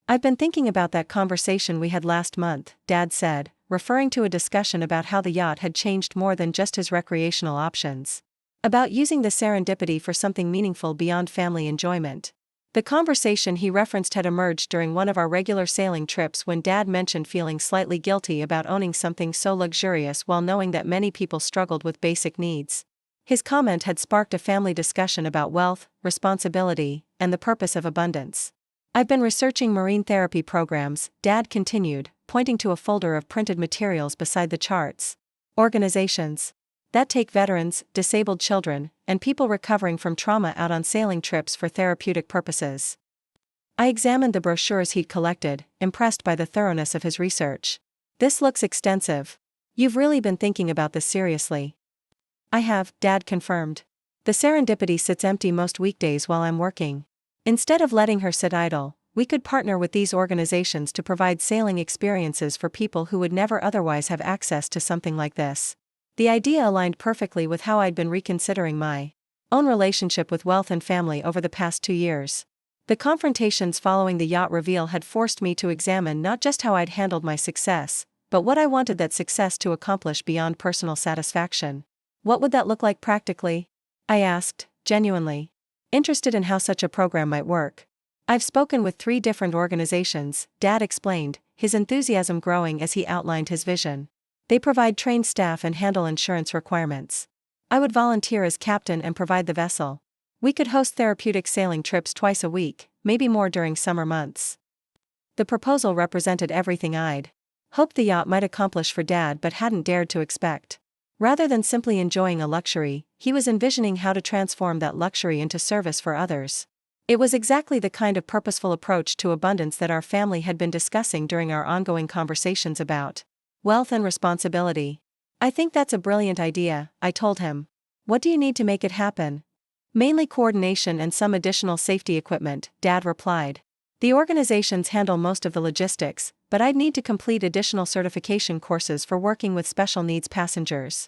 "I've been thinking about that conversation we had last month," Dad said, referring to a discussion about how the yacht had changed more than just his recreational options. About using the Serendipity for something meaningful beyond family enjoyment. The conversation he referenced had emerged during one of our regular sailing trips when Dad mentioned feeling slightly guilty about owning something so luxurious while knowing that many people struggled with basic needs. His comment had sparked a family discussion about wealth, responsibility, and the purpose of abundance. "I've been researching marine therapy programs," Dad continued, pointing to a folder of printed materials beside the charts. "Organizations that take veterans, disabled children, and people recovering from trauma out on sailing trips for therapeutic purposes." I examined the brochures he'd collected, impressed by the thoroughness of his research. "This looks extensive. You've really been thinking about this seriously." "I have," Dad confirmed. "The Serendipity sits empty most weekdays while I'm working. Instead of letting her sit idle, we could partner with these organizations to provide sailing experiences for people who would never otherwise have access to something like this." The idea aligned perfectly with how I'd been reconsidering my own relationship with wealth and family over the past 2 years. The confrontations following the yacht reveal had forced me to examine not just how I'd handled my success, but what I wanted that success to accomplish beyond personal satisfaction. "What would that look like practically?" I asked, genuinely interested in how such a program might work. "I've spoken with 3 different organizations," Dad explained, his enthusiasm growing as he outlined his vision. "They provide trained staff and handle insurance requirements. I would volunteer as captain and provide the vessel. We could host therapeutic sailing trips twice a week, maybe more during summer months." The proposal represented everything I'd hoped the yacht might accomplish for Dad but hadn't dared to expect. Rather than simply enjoying a luxury, he was envisioning how to transform that luxury into service for others. It was exactly the kind of purposeful approach to abundance that our family had been discussing during our ongoing conversations about wealth and responsibility. "I think that's a brilliant idea," I told him. "What do you need to make it happen?" "Mainly coordination and some additional safety equipment," Dad replied. "The organizations handle most of the logistics, but I'd need to complete additional certification courses for working with special needs passengers."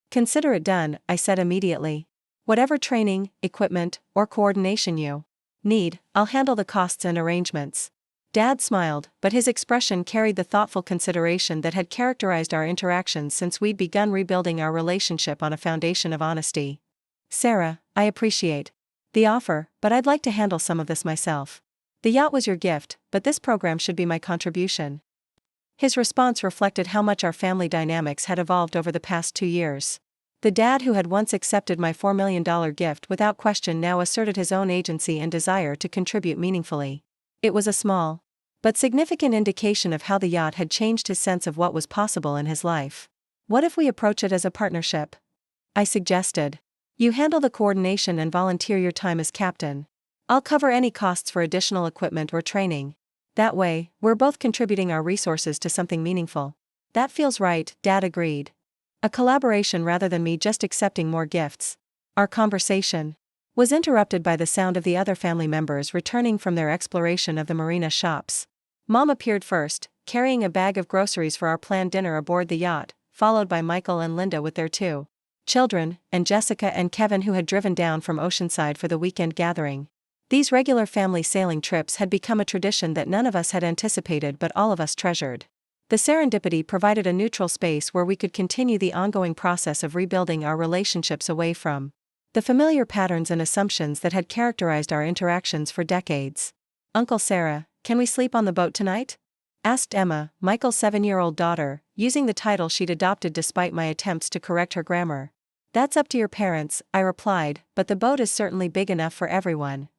"Consider it done," I said immediately. "Whatever training, equipment, or coordination you need, I'll handle the costs and arrangements." Dad smiled, but his expression carried the thoughtful consideration that had characterized our interactions since we'd begun rebuilding our relationship on a foundation of honesty. "Sarah, I appreciate the offer, but I'd like to handle some of this myself. The yacht was your gift, but this program should be my contribution." His response reflected how much our family dynamics had evolved over the past 2 years. The dad who had once accepted my $4 million gift without question now asserted his own agency and desire to contribute meaningfully. It was a small but significant indication of how the yacht had changed his sense of what was possible in his life. "What if we approach it as a partnership?" I suggested. "You handle the coordination and volunteer your time as captain. I'll cover any costs for additional equipment or training. That way, we're both contributing our resources to something meaningful." "That feels right," Dad agreed. A collaboration rather than me just accepting more gifts. Our conversation was interrupted by the sound of the other family members returning from their exploration of the marina shops. Mom appeared first, carrying a bag of groceries for our planned dinner aboard the yacht, followed by Michael and Linda with their 2 children, and Jessica and Kevin, who had driven down from Oceanside for the weekend gathering. These regular family sailing trips had become a tradition that none of us had anticipated but all of us treasured. The serendipity provided a neutral space where we could continue the ongoing process of rebuilding our relationships away from the familiar patterns and assumptions that had characterized our interactions for decades. "Uncle Sarah, can we sleep on the boat tonight?" asked Emma, Michael's 7-year-old daughter, using the title she'd adopted despite my attempts to correct her grammar. "That's up to your parents," I replied, "but the boat is certainly big enough for everyone."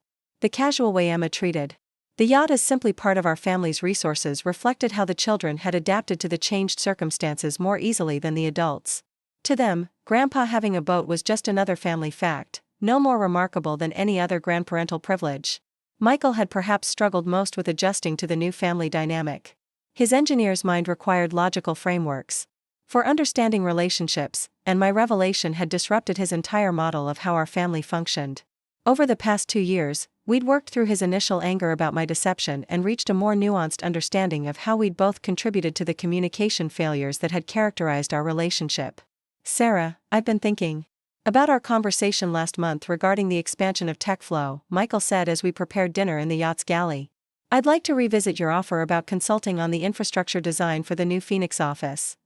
The casual way Emma treated the yacht as simply part of our family's resources reflected how the children had adapted to the changed circumstances more easily than the adults. To them, Grandpa having a boat was just another family fact, no more remarkable than any other grandparental privilege. Michael had perhaps struggled most with adjusting to the new family dynamic. His engineer's mind required logical frameworks for understanding relationships, and my revelation had disrupted his entire model of how our family functioned. Over the past 2 years, we'd worked through his initial anger about my deception and reached a more nuanced understanding of how we'd both contributed to the communication failures that had characterized our relationship. "Sarah, I've been thinking about our conversation last month regarding the expansion of TechFlow," Michael said as we prepared dinner in the yacht's galley. "I'd like to revisit your offer about consulting on the infrastructure design for the new Phoenix office."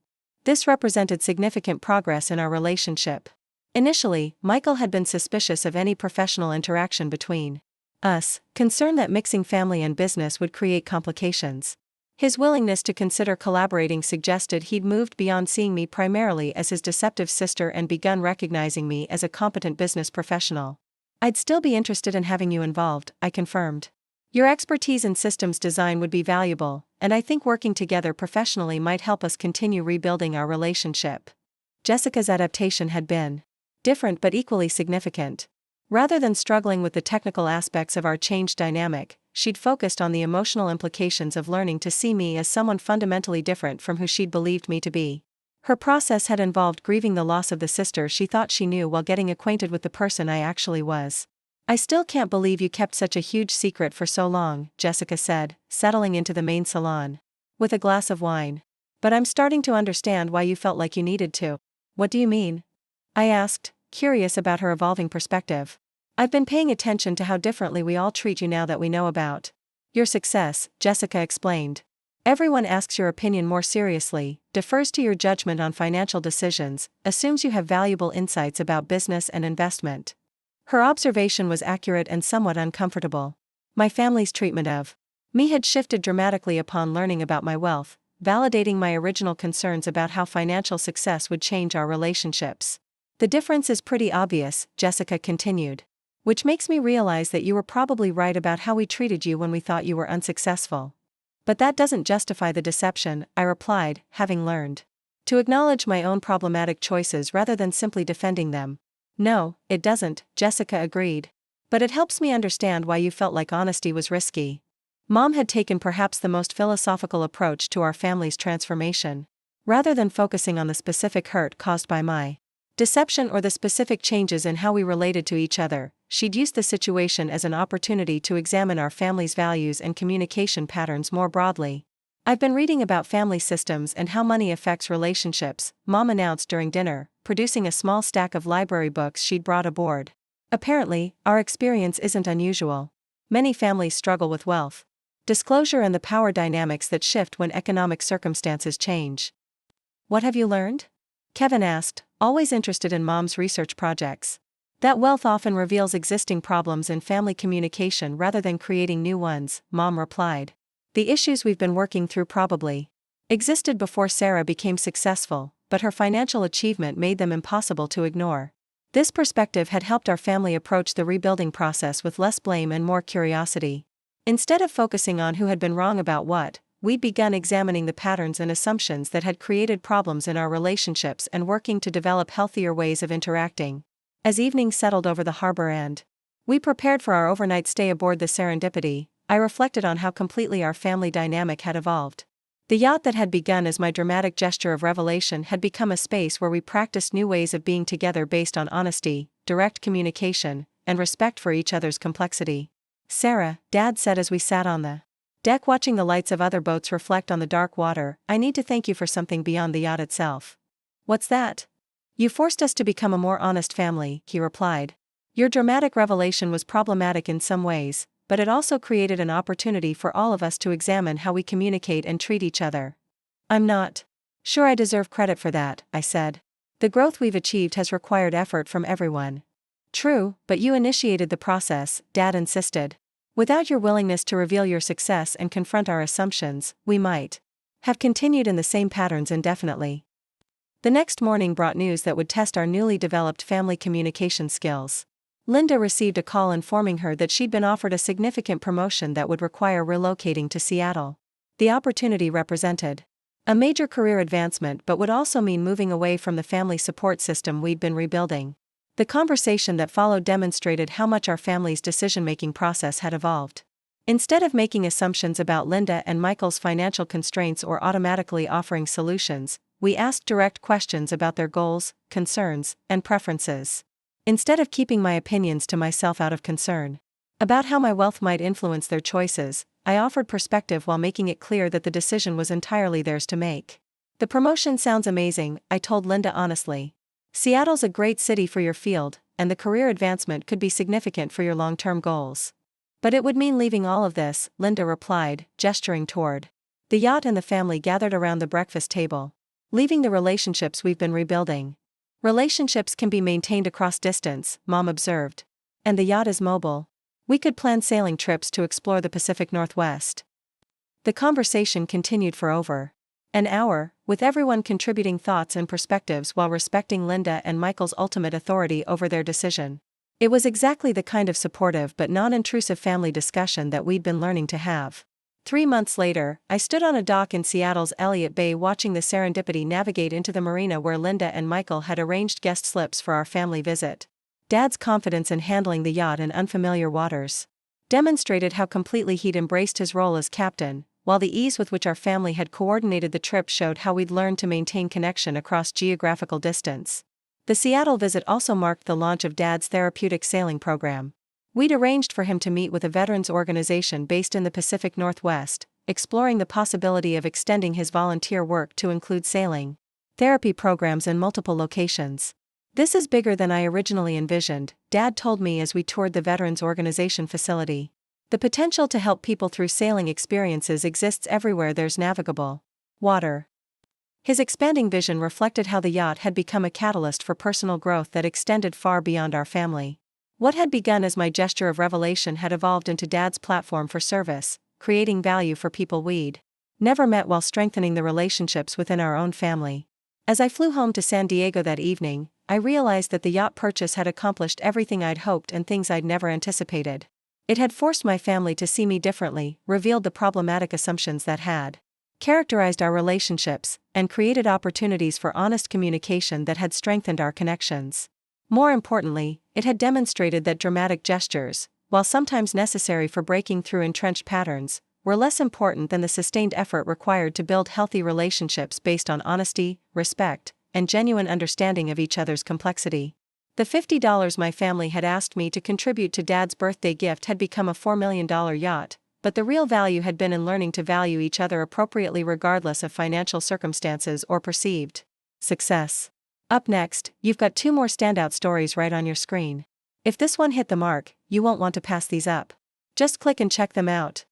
This represented significant progress in our relationship. Initially, Michael had been suspicious of any professional interaction between us, concerned that mixing family and business would create complications. His willingness to consider collaborating suggested he'd moved beyond seeing me primarily as his deceptive sister and begun recognizing me as a competent business professional. "I'd still be interested in having you involved," I confirmed. "Your expertise in systems design would be valuable, and I think working together professionally might help us continue rebuilding our relationship." Jessica's adaptation had been different but equally significant. Rather than struggling with the technical aspects of our changed dynamic, she'd focused on the emotional implications of learning to see me as someone fundamentally different from who she'd believed me to be. Her process had involved grieving the loss of the sister she thought she knew while getting acquainted with the person I actually was. "I still can't believe you kept such a huge secret for so long," Jessica said, settling into the main salon with a glass of wine. "But I'm starting to understand why you felt like you needed to." "What do you mean?" I asked, curious about her evolving perspective. "I've been paying attention to how differently we all treat you now that we know about your success," Jessica explained. "Everyone asks your opinion more seriously, defers to your judgment on financial decisions, assumes you have valuable insights about business and investment." Her observation was accurate and somewhat uncomfortable. My family's treatment of me had shifted dramatically upon learning about my wealth, validating my original concerns about how financial success would change our relationships. "The difference is pretty obvious," Jessica continued. "Which makes me realize that you were probably right about how we treated you when we thought you were unsuccessful." "But that doesn't justify the deception," I replied, having learned to acknowledge my own problematic choices rather than simply defending them. "No, it doesn't," Jessica agreed. "But it helps me understand why you felt like honesty was risky." Mom had taken perhaps the most philosophical approach to our family's transformation. Rather than focusing on the specific hurt caused by my deception or the specific changes in how we related to each other, she'd used the situation as an opportunity to examine our family's values and communication patterns more broadly. "I've been reading about family systems and how money affects relationships," Mom announced during dinner, producing a small stack of library books she'd brought aboard. "Apparently, our experience isn't unusual. Many families struggle with wealth disclosure and the power dynamics that shift when economic circumstances change." "What have you learned?" Kevin asked, always interested in Mom's research projects. "That wealth often reveals existing problems in family communication rather than creating new ones," Mom replied. "The issues we've been working through probably existed before Sarah became successful, but her financial achievement made them impossible to ignore." This perspective had helped our family approach the rebuilding process with less blame and more curiosity. Instead of focusing on who had been wrong about what, we'd begun examining the patterns and assumptions that had created problems in our relationships and working to develop healthier ways of interacting. As evening settled over the harbor and we prepared for our overnight stay aboard the Serendipity, I reflected on how completely our family dynamic had evolved. The yacht that had begun as my dramatic gesture of revelation had become a space where we practiced new ways of being together based on honesty, direct communication, and respect for each other's complexity. "Sarah," Dad said as we sat on the deck watching the lights of other boats reflect on the dark water, "I need to thank you for something beyond the yacht itself." "What's that?" You forced us to become a more honest family, he replied. Your dramatic revelation was problematic in some ways, but it also created an opportunity for all of us to examine how we communicate and treat each other. I'm not sure I deserve credit for that, I said. The growth we've achieved has required effort from everyone. True, but you initiated the process, Dad insisted. Without your willingness to reveal your success and confront our assumptions, we might have continued in the same patterns indefinitely. The next morning brought news that would test our newly developed family communication skills. Linda received a call informing her that she'd been offered a significant promotion that would require relocating to Seattle. The opportunity represented a major career advancement but would also mean moving away from the family support system we'd been rebuilding. The conversation that followed demonstrated how much our family's decision-making process had evolved. Instead of making assumptions about Linda and Michael's financial constraints or automatically offering solutions, we asked direct questions about their goals, concerns, and preferences. Instead of keeping my opinions to myself out of concern about how my wealth might influence their choices, I offered perspective while making it clear that the decision was entirely theirs to make. The promotion sounds amazing, I told Linda honestly. Seattle's a great city for your field, and the career advancement could be significant for your long-term goals. But it would mean leaving all of this, Linda replied, gesturing toward the yacht and the family gathered around the breakfast table. Leaving the relationships we've been rebuilding. Relationships can be maintained across distance, Mom observed. And the yacht is mobile. We could plan sailing trips to explore the Pacific Northwest. The conversation continued for over an hour, with everyone contributing thoughts and perspectives while respecting Linda and Michael's ultimate authority over their decision. It was exactly the kind of supportive but non-intrusive family discussion that we'd been learning to have. 3 months later, I stood on a dock in Seattle's Elliott Bay watching the Serendipity navigate into the marina where Linda and Michael had arranged guest slips for our family visit. Dad's confidence in handling the yacht in unfamiliar waters demonstrated how completely he'd embraced his role as captain, while the ease with which our family had coordinated the trip showed how we'd learned to maintain connection across geographical distance. The Seattle visit also marked the launch of Dad's therapeutic sailing program. We'd arranged for him to meet with a veterans organization based in the Pacific Northwest, exploring the possibility of extending his volunteer work to include sailing therapy programs in multiple locations. This is bigger than I originally envisioned, Dad told me as we toured the veterans organization facility. The potential to help people through sailing experiences exists everywhere there's navigable water. His expanding vision reflected how the yacht had become a catalyst for personal growth that extended far beyond our family. What had begun as my gesture of revelation had evolved into Dad's platform for service, creating value for people we'd never met while strengthening the relationships within our own family. As I flew home to San Diego that evening, I realized that the yacht purchase had accomplished everything I'd hoped and things I'd never anticipated. It had forced my family to see me differently, revealed the problematic assumptions that had characterized our relationships, and created opportunities for honest communication that had strengthened our connections. More importantly, it had demonstrated that dramatic gestures, while sometimes necessary for breaking through entrenched patterns, were less important than the sustained effort required to build healthy relationships based on honesty, respect, and genuine understanding of each other's complexity. The $50 my family had asked me to contribute to Dad's birthday gift had become a $4 million yacht, but the real value had been in learning to value each other appropriately regardless of financial circumstances or perceived success. Up next, you've got 2 more standout stories right on your screen. If this one hit the mark, you won't want to pass these up. Just click and check them out.